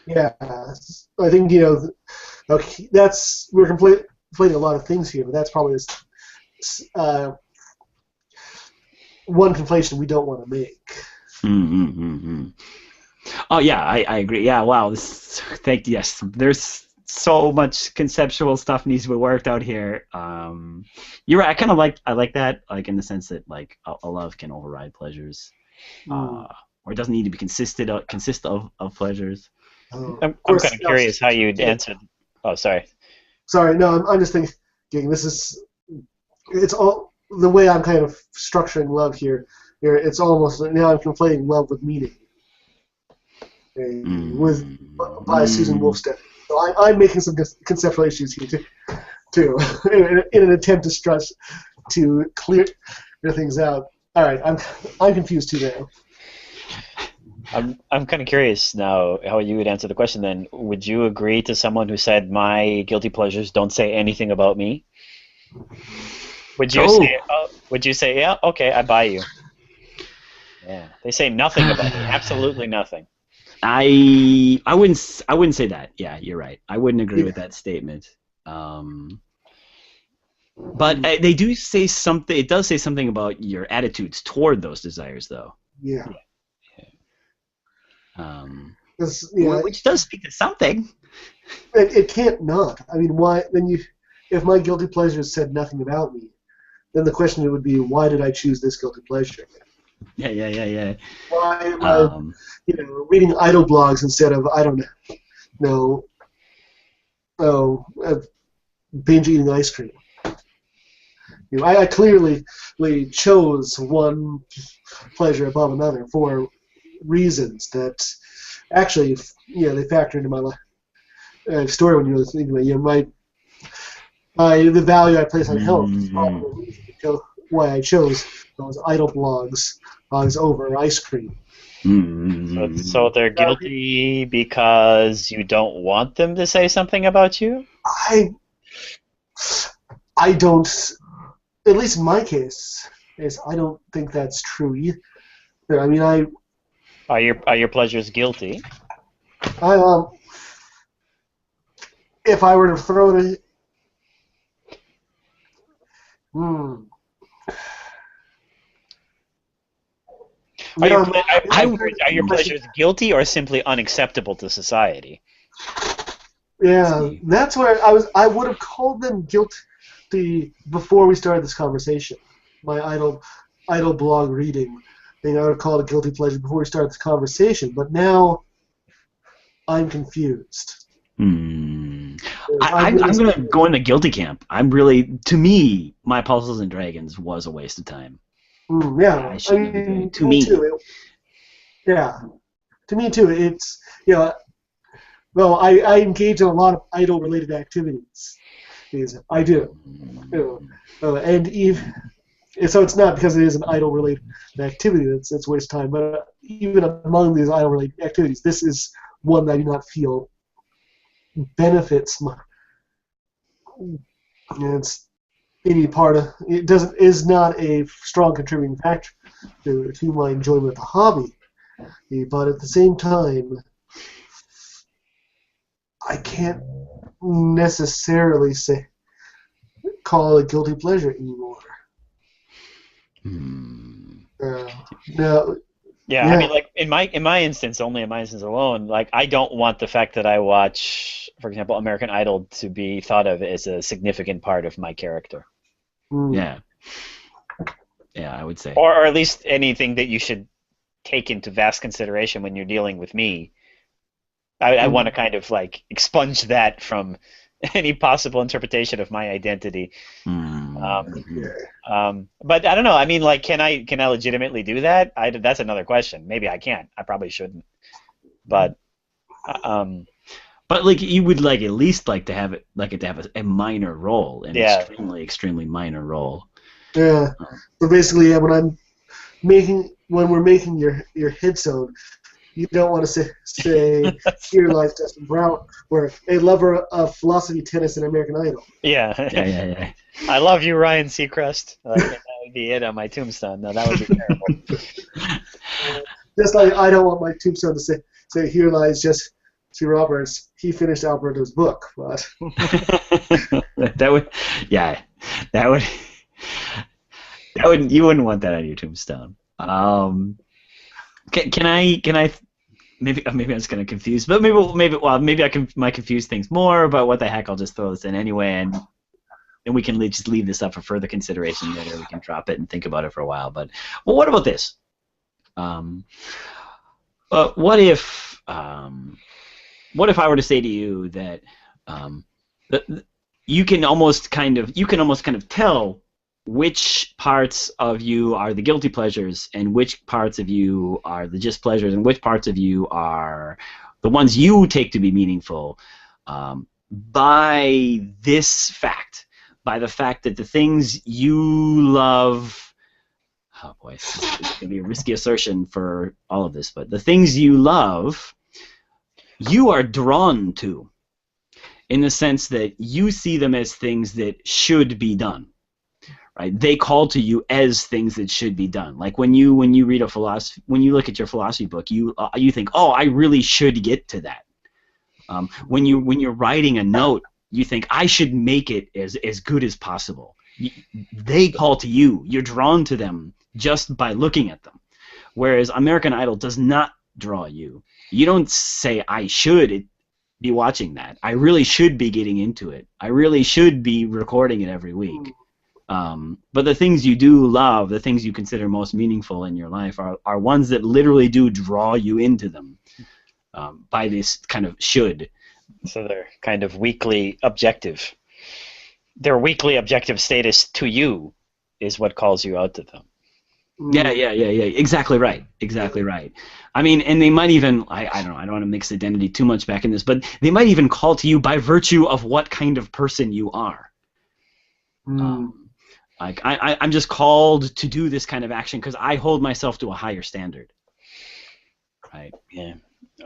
Yeah. I think okay, we're conflating a lot of things here, but that's probably one conflation we don't want to make. Oh yeah, I agree. Yeah, wow. Yes, there's so much conceptual stuff needs to be worked out here. You're right. I like that, like in the sense that like a love can override pleasures, or it doesn't need to be consist of pleasures. I'm kind of curious how you'd answer. Oh, sorry. Sorry, no, I'm just thinking. It's all the way I'm kind of structuring love here. It's almost now I'm conflating love with meaning. By Susan Wolfstead. So I'm making some conceptual issues here too, in an attempt to figure things out. All right, I'm confused too now. I'm kind of curious now how you would answer the question then. Would you agree to someone who said my guilty pleasures don't say anything about me? Would you say yeah, okay, I buy you. Yeah. They say nothing about me. Absolutely nothing. I wouldn't say that. Yeah, you're right. I wouldn't agree with that statement. But they do say something. It does say something about your attitudes toward those desires, though. Yeah. Which does speak to something. It can't not. I mean, why? If my guilty pleasures said nothing about me, then the question would be, why did I choose this guilty pleasure? Yeah. Why am I, reading idle blogs instead of binge eating ice cream? I clearly chose one pleasure above another for reasons that actually, they factor into my life story when you're thinking about the value I place on health is probably why I chose those idle blogs over ice cream. So they're guilty because you don't want them to say something about you? I don't. At least in my case, I don't think that's true either. I mean, Are your pleasures guilty? If I were to throw it, Are your pleasures guilty or simply unacceptable to society? Yeah, that's where I would have called them guilty before we started this conversation. My idle blog reading thing, I would have called it guilty pleasure before we started this conversation. But now I'm confused. I'm going to go in the guilty camp. To me, my Puzzles and Dragons was a waste of time. Yeah, to me too. To me too. It's well, I engage in a lot of idle-related activities. I do. And even so, it's not because it is an idle-related activity that's a waste of time. But even among these idle-related activities, this is one that I do not feel benefits my. It's any part of it is not a strong contributing factor to my enjoyment of the hobby. But at the same time, I can't necessarily call it a guilty pleasure anymore. No. Yeah, I mean, like in my instance, only in my instance alone, like I don't want the fact that I watch, for example, American Idol to be thought of as a significant part of my character. Yeah, I would say. Or at least anything that you should take into vast consideration when you're dealing with me. I want to kind of like expunge that from any possible interpretation of my identity. But I don't know. I mean, like, can I legitimately do that? That's another question. Maybe I can't. I probably shouldn't. But like you would at least like to have it to have a minor role, an extremely minor role. Yeah. So basically, when we're making your headstone, you don't want to say "Here lies Justin Brown," or a lover of philosophy, tennis, and American Idol. Yeah. I love you, Ryan Seacrest. That would be it on my tombstone. No, that would be terrible. Just like I don't want my tombstone to say "Here lies Jesse Roberts." He finished Alberto's book, but you wouldn't want that on your tombstone. Can I? Maybe I'm just gonna confuse, but maybe I might confuse things more. But what the heck? I'll just throw this in anyway, and we can just leave this up for further consideration later. We can drop it and think about it for a while. But what about this? What if I were to say to you that you can almost kind of tell which parts of you are the guilty pleasures and which parts of you are the just pleasures and which parts of you are the ones you take to be meaningful by this fact, by the fact that the things you love oh boy, it's going to be a risky assertion for all of this, but the things you love, you are drawn to, in the sense that you see them as things that should be done. Right? They call to you as things that should be done. Like when you read a philosophy, when you look at your philosophy book, you think, oh, I really should get to that. When you're writing a note, you think I should make it as good as possible. They call to you. You're drawn to them just by looking at them. Whereas American Idol does not draw you. You don't say I should be watching that. I really should be getting into it. I really should be recording it every week. But the things you do love, the things you consider most meaningful in your life, are ones that literally do draw you into them by this kind of should. So they're kind of weakly objective. Their weakly objective status to you is what calls you out to them. Yeah. Exactly right. I mean, and they might even, I don't know, I don't want to mix identity too much back in this, but they might even call to you by virtue of what kind of person you are. Like I'm just called to do this kind of action because I hold myself to a higher standard. Right. Yeah.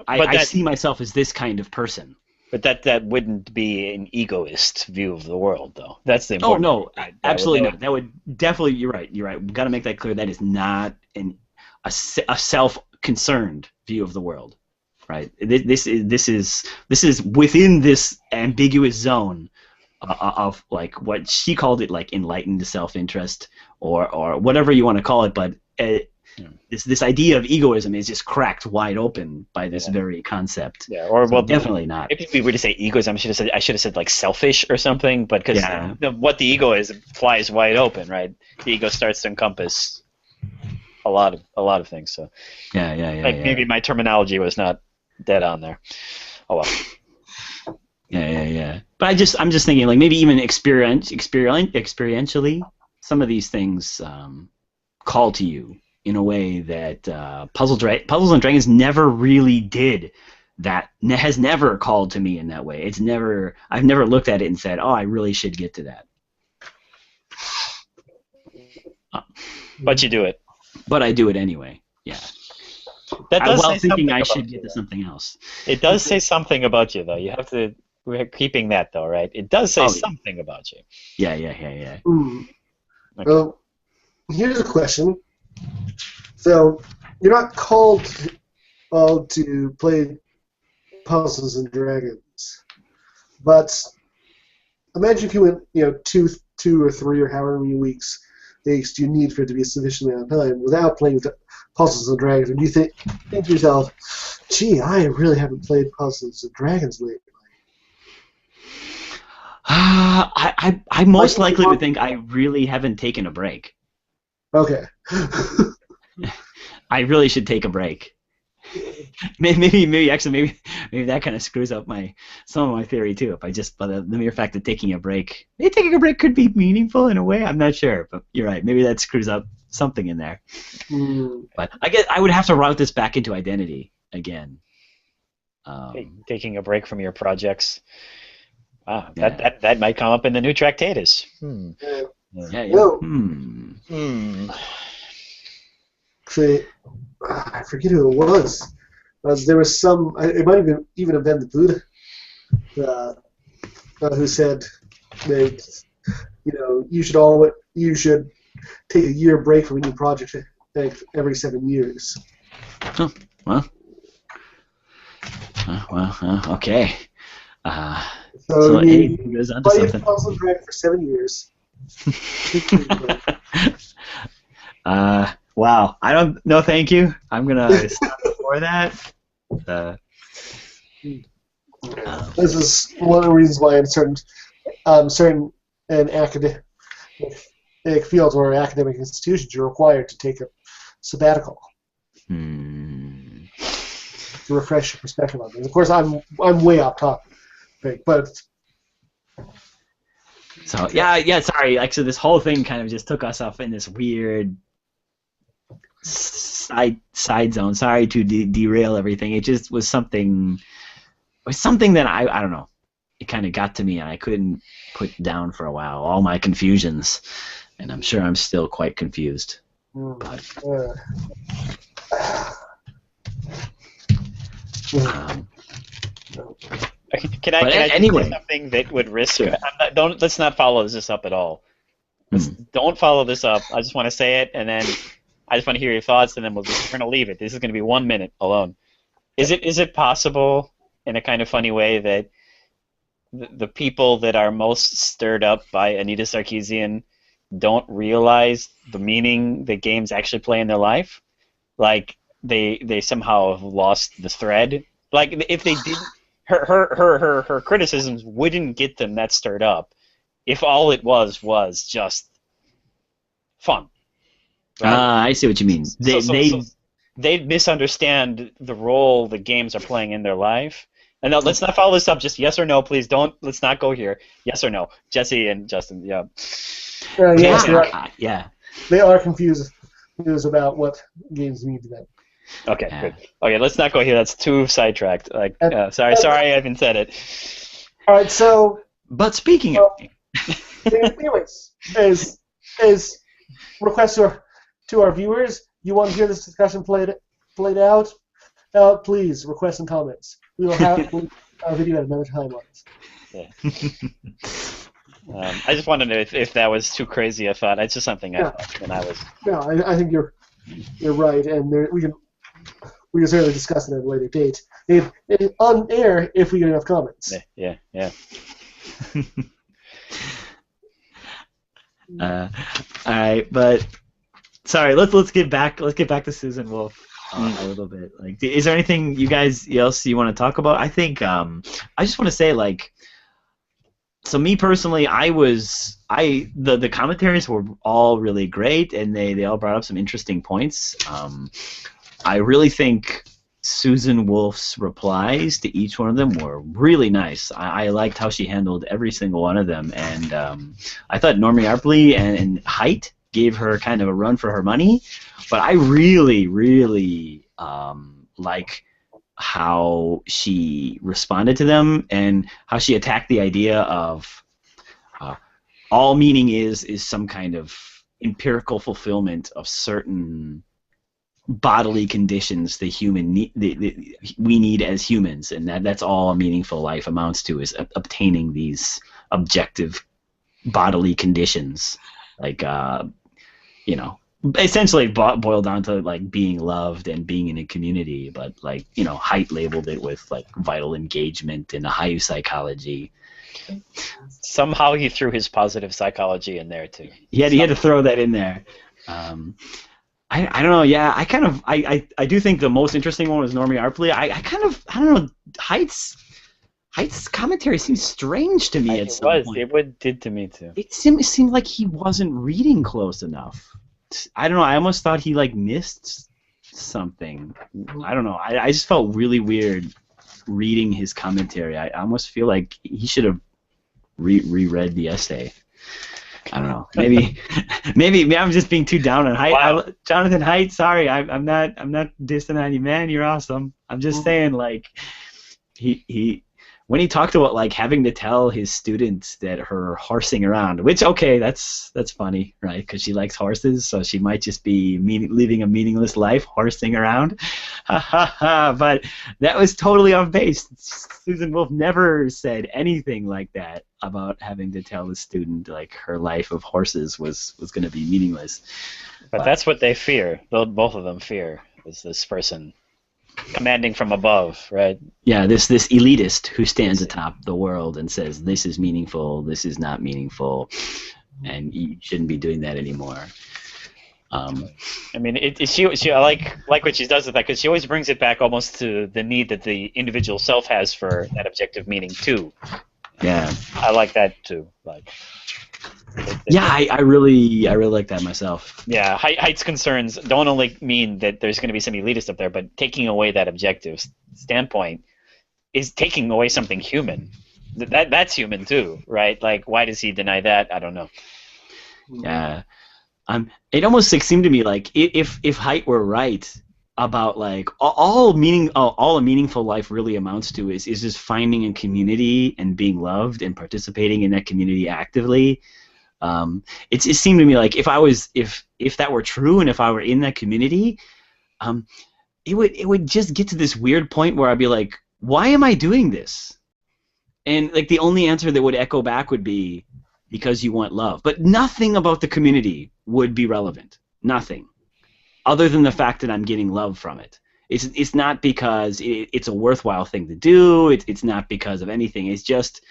I see myself as this kind of person. But that wouldn't be an egoist view of the world, though. That's the important. Oh no, absolutely not. That would definitely. You're right. We've got to make that clear. That is not a self-concerned view of the world. Right. This is within this ambiguous zone of like what she called it, like enlightened self-interest or whatever you want to call it, but this idea of egoism is just cracked wide open by this very concept. Yeah, or so definitely not. If we were to say egoism, I should have said like selfish or something, but because what the ego is flies wide open, right? The ego starts to encompass a lot of things. So maybe my terminology was not dead on there. Oh well. Yeah. But I'm just thinking, like, maybe even experientially, some of these things call to you in a way that Puzzles and Dragons never really did. That has never called to me in that way. I've never looked at it and said, oh, I really should get to that. But you do it. But I do it anyway. Yeah. That does while say thinking something I should about get you, to something else. It does say something about you, though. You have to. We're keeping that, though, right? It does say yeah. something about you. Yeah. Okay. Well, here's a question. So, you're not called to play Puzzles and Dragons, but imagine if you went, two or three or however many weeks you need for it to be a sufficient amount of time without playing with Puzzles and Dragons. And you think to yourself, gee, I really haven't played Puzzles and Dragons lately. I most likely would think I really haven't taken a break. Okay. I really should take a break. Maybe that kind of screws up some of my theory too. By the mere fact that taking a break could be meaningful in a way. I'm not sure, but you're right. Maybe that screws up something in there. But I guess I would have to route this back into identity again. Taking a break from your projects. Wow, that might come up in the new Tractatus. Actually, I forget who it was. There was some. It might even have been the Buddha who said that you should take a year break from a new project every 7 years. Oh, well, okay. So he goes on to something. Puzzle Dragon for 7 years. Wow. I don't. No, thank you. I'm gonna stop before that. This is one of the reasons why in certain in academic fields or academic institutions, you're required to take a sabbatical to refresh your perspective on things. Of course, I'm way off topic, but. So yeah. Sorry. Like, so this whole thing kind of just took us off in this weird side zone. Sorry to derail everything. It just was something. That I don't know. It kind of got to me, and I couldn't put down for a while. All my confusions, and I'm sure I'm still quite confused. Um, Can I just anyway, say something that would risk? sure. Let's not follow this up at all. Don't follow this up. I just want to say it, and then I just want to hear your thoughts, and then we're going to leave it. This is going to be 1 minute alone. Is it possible, in a kind of funny way, that the people that are most stirred up by Anita Sarkeesian don't realize the meaning that games actually play in their life? Like they somehow have lost the thread. Like if they didn't, her criticisms wouldn't get them that stirred up if all it was just fun. Right? I see what you mean. They'd misunderstand the role the games are playing in their life. And now let's not follow this up. Just yes or no, please. Let's not go here. Yes or no, Jesse and Justin. Yeah. Yeah. They are confused about what games mean to them. Okay, good. Okay, let's not go here. That's too sidetracked. Sorry, I haven't said it. All right, so. But speaking of. Anyways, as requests to our viewers, you want to hear this discussion played out? Please request some comments. We will have a video at another time on this. Yeah. I just wanted to know if that was too crazy a thought. It's just something I thought when I was. No, I think you're right, and we can certainly discuss it at a later date. On air if we get enough comments. Yeah. All right, but sorry. Let's get back to Susan Wolf a little bit. Like, is there anything you guys else you want to talk about? I think I just want to say, like, so me personally, the commentaries were all really great, and they all brought up some interesting points. I really think Susan Wolf's replies to each one of them were really nice. I liked how she handled every single one of them, and I thought Normie Arpley and Height gave her kind of a run for her money, but I really, really like how she responded to them and how she attacked the idea of all meaning is some kind of empirical fulfillment of certain bodily conditions we need as humans, and that's all a meaningful life amounts to, is obtaining these objective bodily conditions, like essentially boiled down to like being loved and being in a community. But like Height labeled it with like vital engagement and high psychology. Somehow he threw his positive psychology in there too. He had to throw that in there. I don't know. Yeah, I do think the most interesting one was Normie Arpley. I don't know. Height's commentary seems strange to me at some point. It did to me too. It seemed like he wasn't reading close enough. I don't know. I almost thought he like missed something. I don't know. I just felt really weird reading his commentary. I almost feel like he should have reread the essay. I don't know. Maybe I'm just being too down on Height. Wow. Jonathan Height, sorry, I'm not dissing on you, man. You're awesome. I'm just saying, like, he when he talked about like having to tell his students that her horsing around, which okay, that's funny, right? Because she likes horses, so she might just be living a meaningless life, horsing around. But that was totally off base. Susan Wolf never said anything like that about having to tell the student like her life of horses was going to be meaningless. But that's what they fear. Both of them fear, is this person commanding from above, right? Yeah, this elitist who stands atop the world and says this is meaningful, this is not meaningful, and you shouldn't be doing that anymore. I mean, I like what she does with that, because she always brings it back almost to the need that the individual self has for that objective meaning too. Yeah, I like that too. Like, I really like that myself. Yeah, Height's concerns don't only mean that there's going to be some elitist up there, but taking away that objective standpoint is taking away something human. That's human too, right? Like, why does he deny that? I don't know. Yeah, it almost seemed to me like if Height were right about like all a meaningful life really amounts to is just finding a community and being loved and participating in that community actively. It seemed to me like if that were true and if I were in that community, it would just get to this weird point where I'd be like, why am I doing this? And like the only answer that would echo back would be because you want love. But nothing about the community would be relevant. Nothing. Other than the fact that I'm getting love from it. It's not because it's a worthwhile thing to do. It's not because of anything. It's just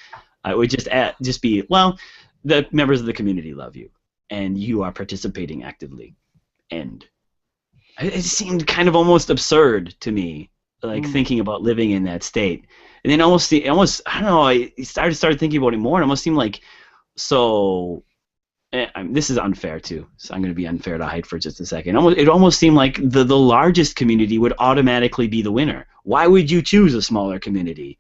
it would just be, well, the members of the community love you, and you are participating actively. End. It seemed kind of almost absurd to me, like thinking about living in that state. And then almost I don't know. I started thinking about it more, and it almost seemed like so. This is unfair too, so I'm going to be unfair to Haidt for just a second. It almost seemed like the largest community would automatically be the winner. Why would you choose a smaller community?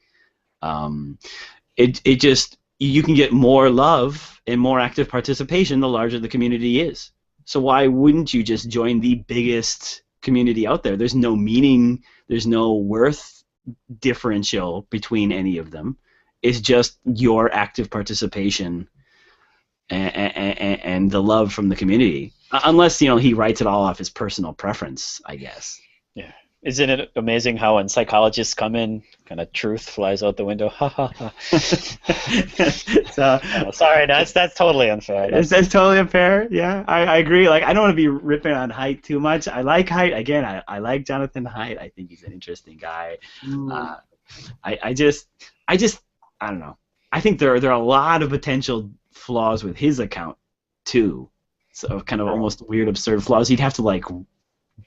It just, you can get more love and more active participation the larger the community is. So why wouldn't you just join the biggest community out there? There's no meaning, there's no worth differential between any of them. It's just your active participation and the love from the community, unless he writes it all off as personal preference, I guess. Yeah, isn't it amazing how when psychologists come in, kind of truth flies out the window? Ha ha ha. Sorry, that's totally unfair. That's totally unfair. Yeah, I agree. Like, I don't want to be ripping on Haidt too much. I like Haidt. Again, I like Jonathan Haidt. I think he's an interesting guy. I don't know. I think there are a lot of potential flaws with his account too, so kind of almost weird, absurd flaws. He'd have to like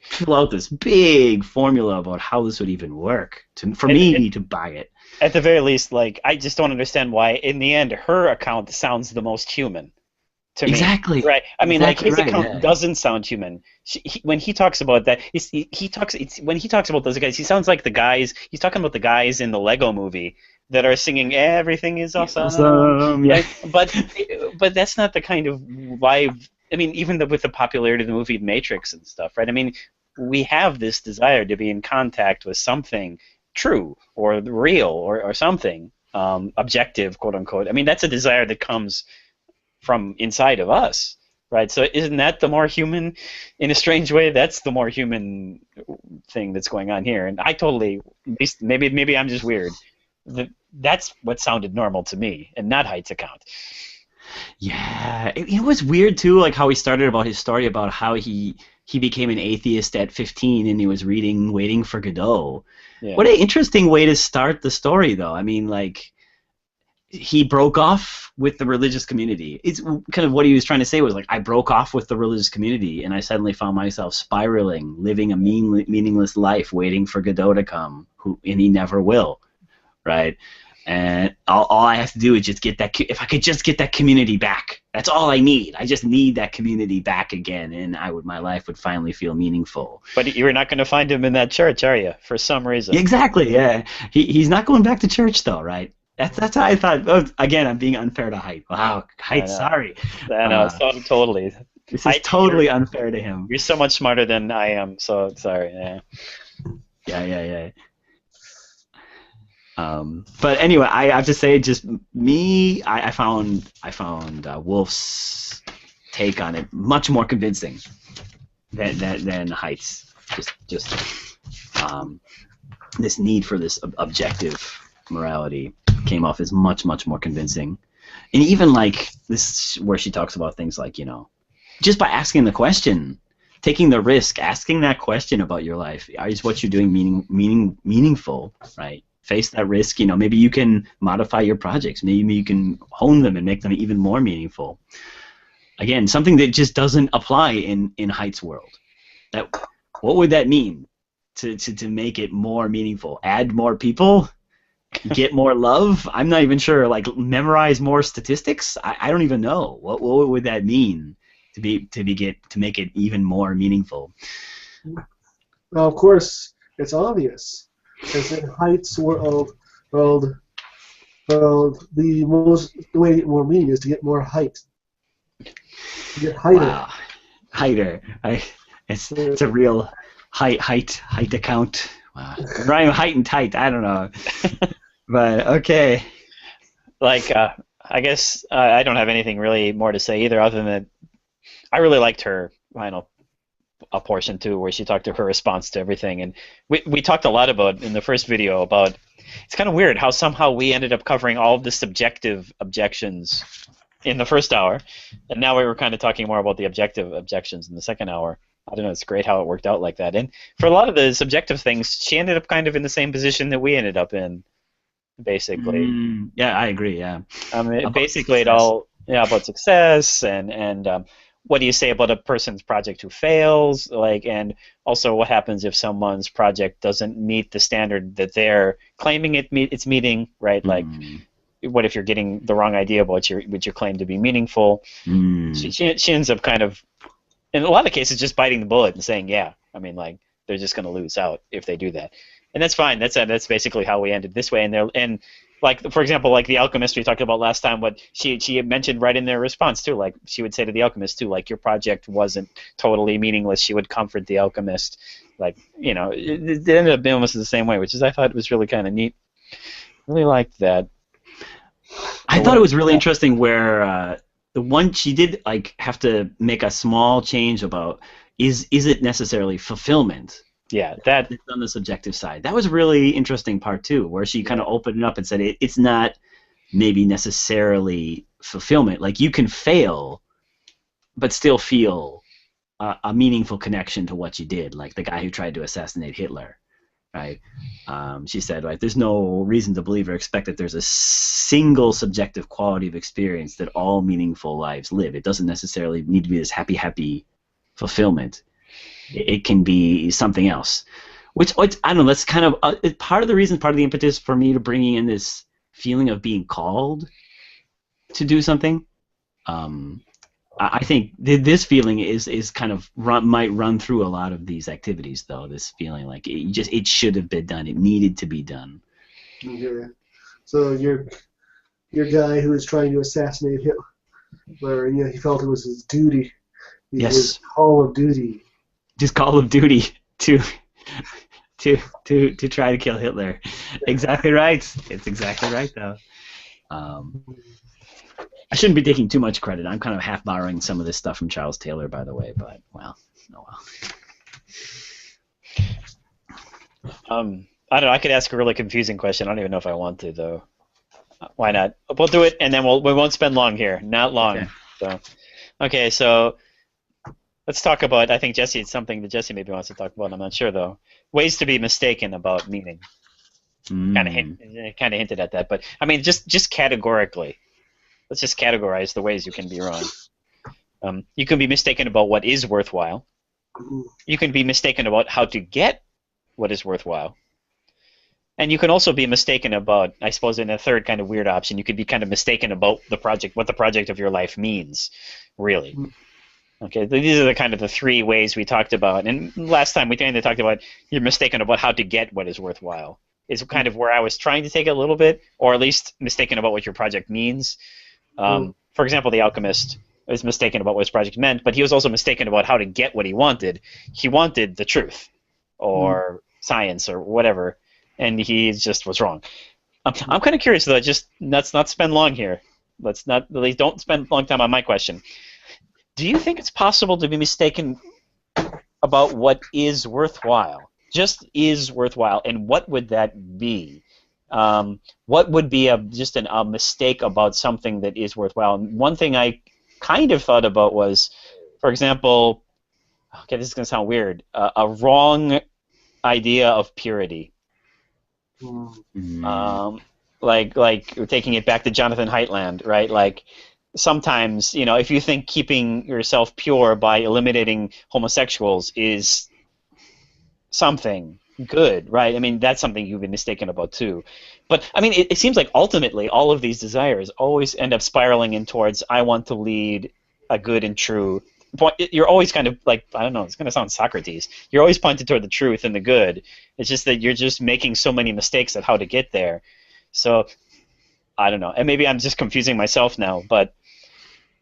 fill out this big formula about how this would even work for me to buy it. At the very least, like, I just don't understand why in the end her account sounds the most human to me. Exactly. Right. I mean, exactly like, his account doesn't sound human. When he talks about that, when he talks about those guys, he sounds like the guys. He's talking about the guys in the Lego Movie that are singing "Everything is awesome." Yeah. But that's not the kind of vibe. I mean, even with the popularity of the movie Matrix and stuff, right? I mean, we have this desire to be in contact with something true or real or something objective, quote unquote. I mean, that's a desire that comes from inside of us, right? So isn't that the more human, in a strange way? That's the more human thing that's going on here. And I totally, at least maybe I'm just weird. That's what sounded normal to me, and not Haidt's account. Yeah, it was weird too, like how he started about his story about how he became an atheist at 15 and he was reading Waiting for Godot. Yeah. What an interesting way to start the story, though. I mean, like, he broke off with the religious community. It's kind of what he was trying to say was, like, I broke off with the religious community and I suddenly found myself spiraling, living a meaningless life, waiting for Godot to come, and he never will, right? And all I have to do is just get that. If I could just get that community back, that's all I need. I just need that community back again, and my life would finally feel meaningful. But you're not going to find him in that church, are you? For some reason. Exactly. Yeah. He's not going back to church though, right? That's how I thought. Oh, again, I'm being unfair to Haidt. Wow, Haidt, sorry. I know. Totally. This is totally unfair to him. You're so much smarter than I am. So sorry. Yeah. Yeah. But anyway, I have to say, just me, I found Wolf's take on it much more convincing than Haidt's. Just this need for this objective morality came off as much more convincing. And even like this, where she talks about things like, just by asking the question, taking the risk, asking that question about your life, is what you're doing meaningful, right? Face that risk, maybe you can modify your projects, maybe you can hone them and make them even more meaningful. Again, something that just doesn't apply in Haidt's world. What would that mean to make it more meaningful? Add more people? Get more love? I'm not even sure. Like, memorize more statistics? I don't even know. What would that mean to make it even more meaningful? Well, of course, it's obvious. Because in Haidt's world, the way to get more meaning is to get more height. To get heighter. Wow. Heighter. It's a real height account. Wow. Rhyme height and tight. I don't know. But okay. Like I guess I don't have anything really more to say either, other than that I really liked her final a portion too, where she talked to her response to everything, and we talked a lot about in the first video about it's kind of weird how somehow we ended up covering all of the subjective objections in the first hour, and now we were kind of talking more about the objective objections in the second hour. I don't know. It's great how it worked out like that. And for a lot of the subjective things, she ended up kind of in the same position that we ended up in, basically. Yeah, I agree. Yeah. Basically, it all about success and what do you say about a person's project who fails, like, and also what happens if someone's project doesn't meet the standard that they're claiming it's meeting, right? Like, what if you're getting the wrong idea about what you claim to be meaningful? She ends up kind of, in a lot of cases, just biting the bullet and saying, yeah, I mean, like, they're just going to lose out if they do that, and that's fine. That's basically how we ended this way, and like, for example, like the alchemist we talked about last time, what she had mentioned right in their response too, like she would say to the alchemist too, like, your project wasn't totally meaningless. She would comfort the alchemist, like, you know, it ended up being almost the same way, which is I thought was really kind of neat. Really liked that. I thought it was really interesting where the one she did like have to make a small change about is it necessarily fulfillment? Yeah, that on the subjective side. That was a really interesting part too, where she kind of opened it up and said it's not maybe necessarily fulfillment. Like, you can fail, but still feel a meaningful connection to what you did. Like the guy who tried to assassinate Hitler, right? She said, right, there's no reason to believe or expect that there's a single subjective quality of experience that all meaningful lives live. It doesn't necessarily need to be this happy fulfillment. It can be something else, which I don't know. That's kind of part of the reason, part of the impetus for me to bringing in this feeling of being called to do something. I think this feeling is kind of might run through a lot of these activities, though. This feeling like it should have been done. It needed to be done. Okay. So your guy who was trying to assassinate Hitler, you know, he felt it was his duty. His call of duty. Just Call of Duty to try to kill Hitler. Exactly right. It's exactly right, though. I shouldn't be taking too much credit. I'm kind of half borrowing some of this stuff from Charles Taylor, by the way. But well, oh well. I don't know. I could ask a really confusing question. I don't even know if I want to, though. Why not? We'll do it, and then we won't spend long here. Not long. Okay. So let's talk about, I think Jesse, it's something that Jesse maybe wants to talk about. I'm not sure, though. Ways to be mistaken about meaning. Kind of hinted at that, but I mean, just categorically. Let's just categorize the ways you can be wrong. You can be mistaken about what is worthwhile. You can be mistaken about how to get what is worthwhile. And you can also be mistaken about, I suppose, in a third kind of weird option, you could be kind of mistaken about the project, what the project of your life means, really. Okay, these are the kind of the three ways we talked about. And last time we kind of talked about you're mistaken about how to get what is worthwhile. Is kind of where I was trying to take it a little bit, or at least mistaken about what your project means. For example, the alchemist was mistaken about what his project meant, but he was also mistaken about how to get what he wanted. He wanted the truth, or science, or whatever, and he just was wrong. I'm kind of curious, though. Just let's not spend long here. Don't spend a long time on my question. Do you think it's possible to be mistaken about what is worthwhile? Just is worthwhile, and what would that be? What would be a mistake about something that is worthwhile? And one thing I kind of thought about was, for example, okay, this is going to sound weird, a wrong idea of purity. Like taking it back to Jonathan Heitland, right? Like, sometimes, you know, if you think keeping yourself pure by eliminating homosexuals is something good, right? I mean, that's something you've been mistaken about too. But I mean, it seems like ultimately all of these desires always end up spiraling in towards, I want to lead a good and true. You're always kind of like, I don't know, it's going to sound Socrates. You're always pointed toward the truth and the good. It's just that you're just making so many mistakes at how to get there. So I don't know, and maybe I'm just confusing myself now, but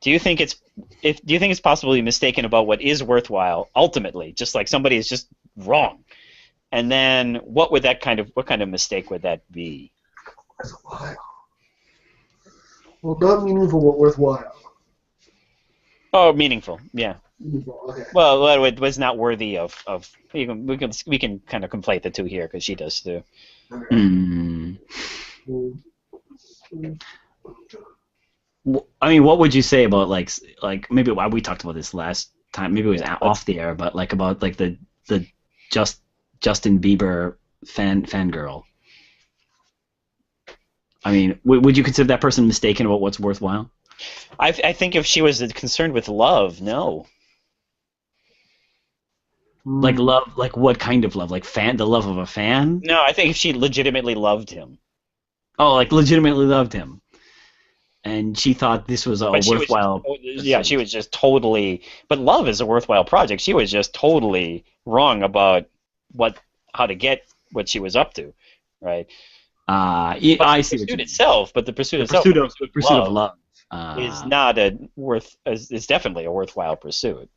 do you think it's possible to be mistaken about what is worthwhile ultimately, just like somebody is just wrong? And then what kind of mistake would that be? Well, not meaningful, but worthwhile. Oh, meaningful. Yeah. Meaningful. Okay. Well, it was not worthy of. We can kind of conflate the two here because she does too. Okay. Hmm. Mm. I mean, what would you say about like maybe we talked about this last time? Maybe it was off the air, but like about like the Justin Bieber fangirl. I mean, would you consider that person mistaken about what's worthwhile? I think if she was concerned with love, no. Like love, like what kind of love? Like the love of a fan? No, I think if she legitimately loved him. Oh, like legitimately loved him, and she thought this was a But worthwhile. she was just totally. But love is a worthwhile project. She was just totally wrong about how to get what she was up to, right? I see the what pursuit you mean. itself, but the pursuit itself, The pursuit of love is not is definitely a worthwhile pursuit.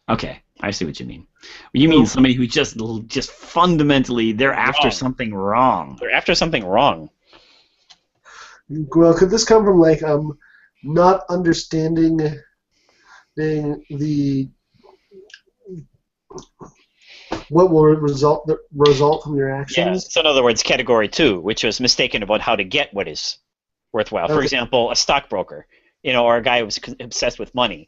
Okay, I see what you mean. You mean somebody who just fundamentally they're after something wrong. They're after something wrong. Well, could this come from like not understanding the what will result from your actions? Yeah. So in other words, category 2, which was mistaken about how to get what is worthwhile. Okay. For example, a stockbroker, or a guy who was obsessed with money.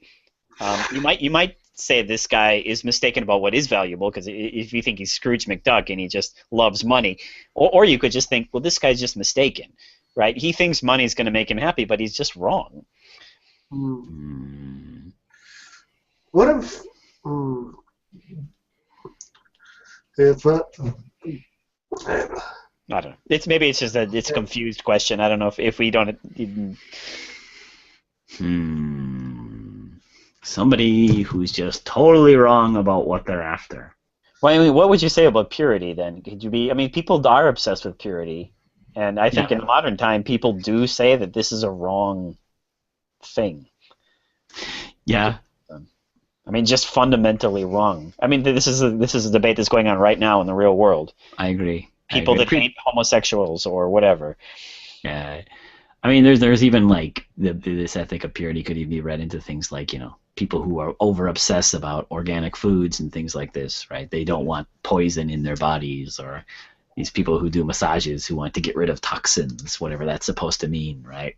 You might say this guy is mistaken about what is valuable because if you think he's Scrooge McDuck and he just loves money, or you could just think, well, this guy's just mistaken, right? He thinks money is going to make him happy, but he's just wrong. What if? If I don't know. Maybe it's just that it's a confused question. I don't know if we don't even. Somebody who's just totally wrong about what they're after. Well, I mean, what would you say about purity then? Could you be? I mean, people are obsessed with purity, and I think in the modern time, people do say that this is a wrong thing. Yeah. I mean, just fundamentally wrong. I mean, this is a debate that's going on right now in the real world. I agree. People that hate homosexuals or whatever. Yeah. I mean, there's even like this ethic of purity could even be read into things like people who are over obsessed about organic foods and things like this, right? They don't want poison in their bodies, or these people who do massages who want to get rid of toxins, whatever that's supposed to mean, right?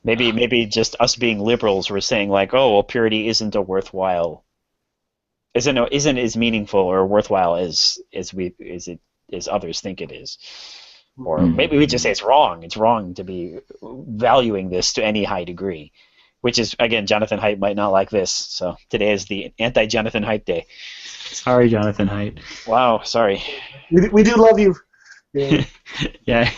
Maybe just us being liberals were saying like, oh, well, purity isn't as meaningful or worthwhile as others think it is. Or maybe we just say it's wrong. It's wrong to be valuing this to any high degree, which is, again, Jonathan Haidt might not like this. So today is the anti-Jonathan Haidt day. Sorry, Jonathan Haidt. Wow, sorry. We do love you. Yeah. Yeah.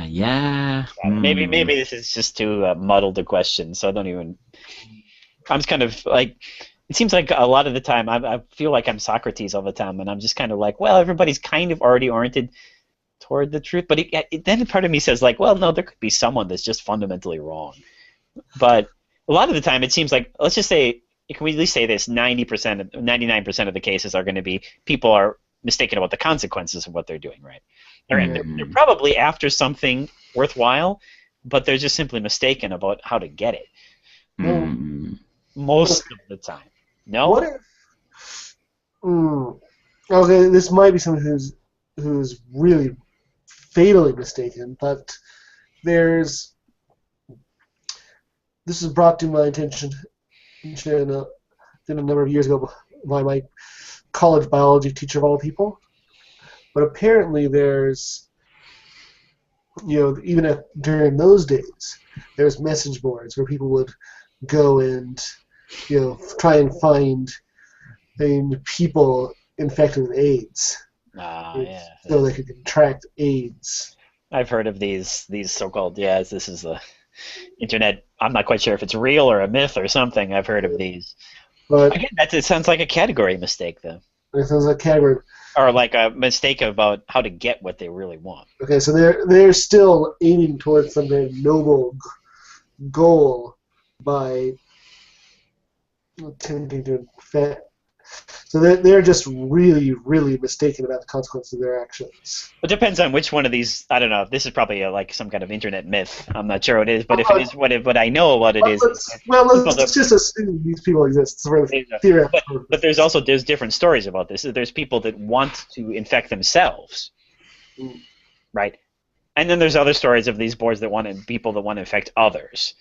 Yeah. Maybe this is just too muddled a question, so I don't even. I'm just kind of like. It seems like a lot of the time I feel like I'm Socrates all the time, and I'm just kind of like, well, everybody's kind of already oriented toward the truth, but then part of me says like, well, no, there could be someone that's just fundamentally wrong. But a lot of the time it seems like, let's just say, can we at least say this, 99% of the cases are going to be people are mistaken about the consequences of what they're doing, right? They're probably after something worthwhile, but they're just simply mistaken about how to get it. Most of the time. No? What if? Okay, this might be someone who's really fatally mistaken, but this was brought to my attention a number of years ago by my college biology teacher of all people. But apparently there's, even during those days, there's message boards where people would go and try and find people infected with AIDS. So they could contract AIDS. I've heard of these so-called, this is the internet. I'm not quite sure if it's real or a myth or something. I've heard of these. But again, it sounds like a category mistake, though. It sounds like a category. Or like a mistake about how to get what they really want. Okay, so they're still aiming towards some very noble goal by attempting to So they're just really, really mistaken about the consequences of their actions. It depends on which one of these. I don't know. This is probably like some kind of internet myth. I'm not sure what it is, but if it is what I know about it is. Let's just assume these people exist. For theoretical but there's different stories about this. There's people that want to infect themselves, right? And then there's other stories of these boards that people that want to infect others,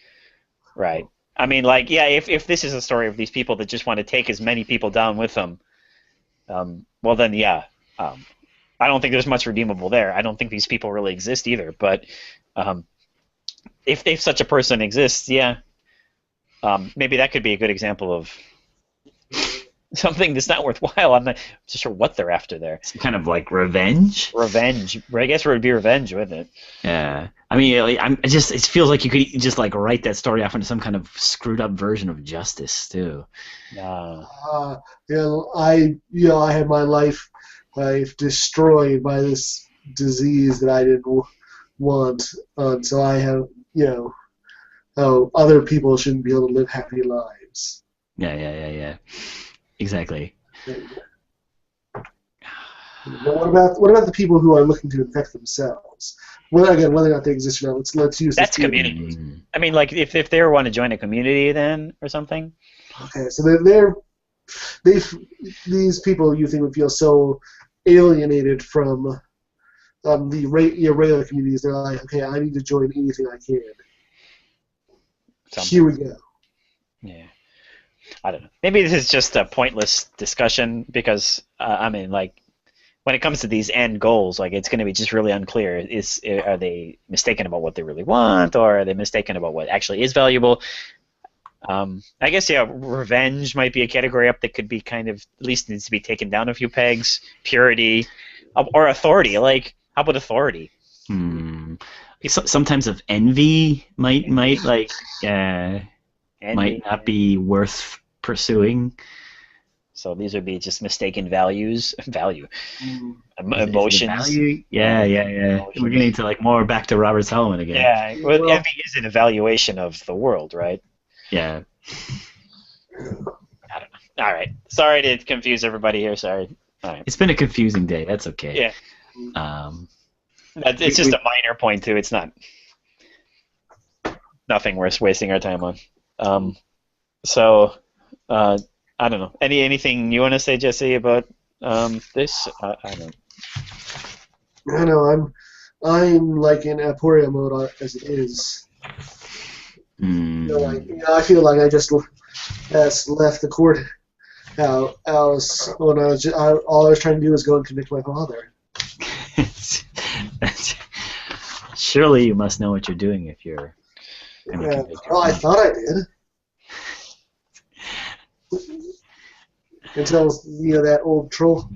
right? I mean, like, yeah, if this is a story of these people that just want to take as many people down with them, well then, yeah, I don't think there's much redeemable there. I don't think these people really exist either. But if such a person exists, yeah, maybe that could be a good example of something that's not worthwhile. I'm not so sure what they're after there. Some kind of like revenge. Revenge. I guess it would be revenge, wouldn't it? Yeah. I mean, it feels like you could just like write that story off into some kind of screwed up version of justice too. I had my life destroyed by this disease that I didn't want, so I have, other people shouldn't be able to live happy lives. Yeah. Exactly. But what about the people who are looking to infect themselves? Well, again, whether or not they exist or not, let's use that's community. I mean, like if they want to join a community, then or something. Okay, so these people you think would feel so alienated from your regular communities. They're like, okay, I need to join anything I can. Here we go. Yeah. I don't know. Maybe this is just a pointless discussion because I mean, like, when it comes to these end goals, like, it's going to be just really unclear. Are they mistaken about what they really want, or are they mistaken about what actually is valuable? I guess, yeah, revenge might be a category up that could be kind of, at least needs to be taken down a few pegs. Purity, or authority. Like, how about authority? Sometimes of envy might like might not be worth pursuing. So these would be just mistaken values, Emotions. Value? Yeah. Emotions. We're getting to like more back to Robert Solomon again. Yeah, well, envy is an evaluation of the world, right? Yeah. I don't know. All right. Sorry to confuse everybody here. Sorry. All right. It's been a confusing day. That's okay. Yeah. It's just a minor point too. It's not nothing worth wasting our time on. So. I don't know. Anything you want to say, Jesse, about this? I don't know. I know. I'm like in aporia mode as it is. I feel like I just left the courthouse when all I was trying to do was go and convict my father. Surely you must know what you're doing if you're. Well, I thought I did. Until that old troll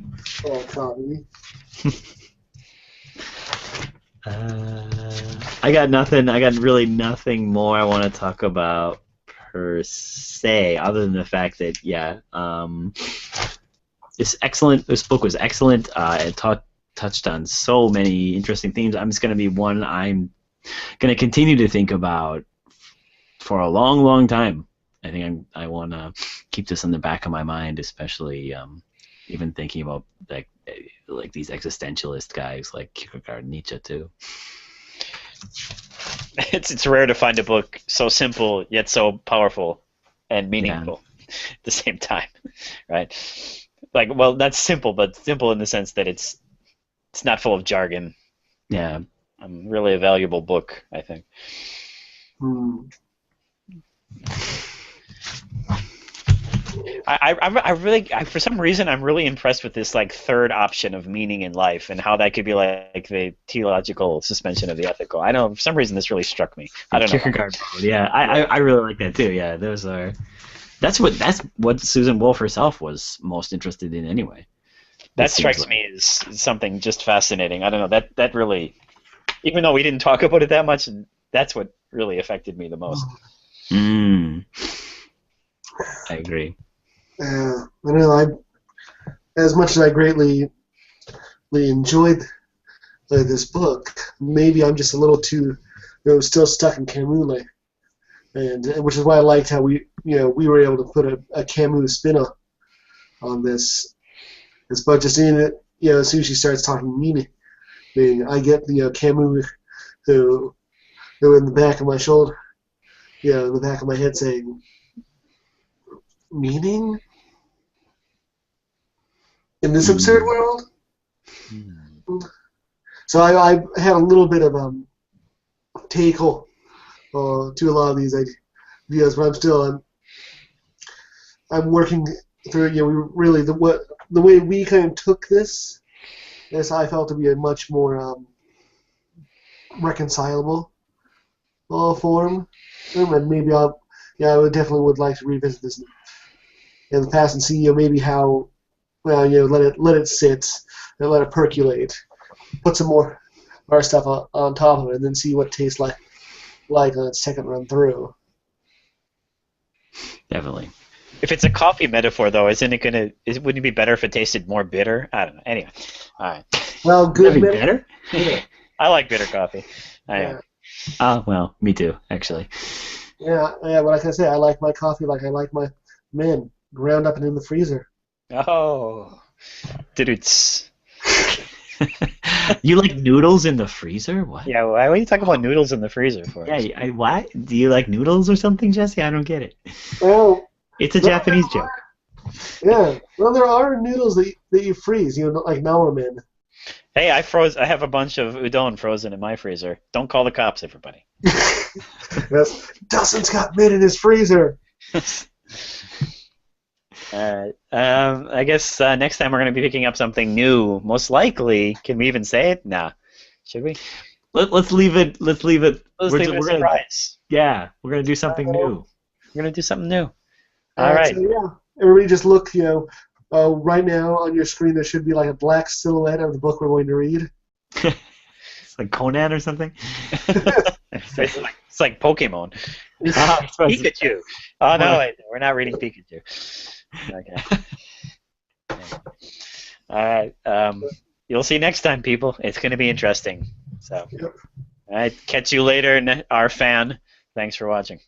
caught me. I got nothing. I got really nothing more I want to talk about per se, other than the fact that it's excellent. This book was excellent. It touched on so many interesting themes. I'm just going to be one I'm going to continue to think about for a long, long time. I think I want to keep this in the back of my mind, especially even thinking about like these existentialist guys like Kierkegaard and Nietzsche too. It's rare to find a book so simple yet so powerful and meaningful at the same time, right? Like, well, not simple, but simple in the sense that it's not full of jargon. Yeah, really a valuable book, I think. I really, for some reason, I'm really impressed with this like third option of meaning in life and how that could be like the teleological suspension of the ethical. I know for some reason this really struck me. I don't know. Kierkegaard. Yeah, I really like that too. Yeah, that's what Susan Wolf herself was most interested in anyway. That strikes me as something just fascinating. I don't know, that really, even though we didn't talk about it that much, that's what really affected me the most. I agree. I know. As much as I greatly enjoyed this book, maybe I'm just a little too, still stuck in Camus, and which is why I liked how we were able to put a Camus spin on this. But just seeing it, as soon as she starts talking meaning, I get Camus who in the back of my shoulder, in the back of my head saying, meaning in this absurd world. So I had a little bit of takeoff to a lot of these ideas, but I'm working through. We really the way we kind of took this, I felt to be a much more reconcilable form, and maybe I would definitely would like to revisit this in the past and see maybe how let it sit and let it percolate, put some more our stuff on top of it, and then see what it tastes like on its second run through. Definitely. If it's a coffee metaphor, though, wouldn't it be better if it tasted more bitter? I don't know. Anyway, all right. Well, good bitter. I like bitter coffee. Well, me too, actually. Yeah. But like I say, I like my coffee like I like my men, ground up and in the freezer. Oh, You like noodles in the freezer? What? Yeah, why are you talking about noodles in the freezer for? Yeah, why? Do you like noodles or something, Jesse? I don't get it. Well, it's a Japanese joke. Yeah, well, there are noodles that you freeze, like ramen. Hey, I have a bunch of udon frozen in my freezer. Don't call the cops, everybody. Yes, Dustin's got men in his freezer. All right. I guess next time we're going to be picking up something new. Most likely, can we even say it? Nah. Should we? Let's leave it. Let's leave it. Let's leave it a surprise. Yeah, we're going to do something new. We're going to do something new. All right. So, yeah, everybody just look, right now on your screen there should be like a black silhouette of the book we're going to read. It's like Conan or something. It's like Pokemon. Pikachu. Oh, no, we're not reading Pikachu. Okay. All right. You'll see next time, people. It's going to be interesting. So, all right. Catch you later, our fan. Thanks for watching.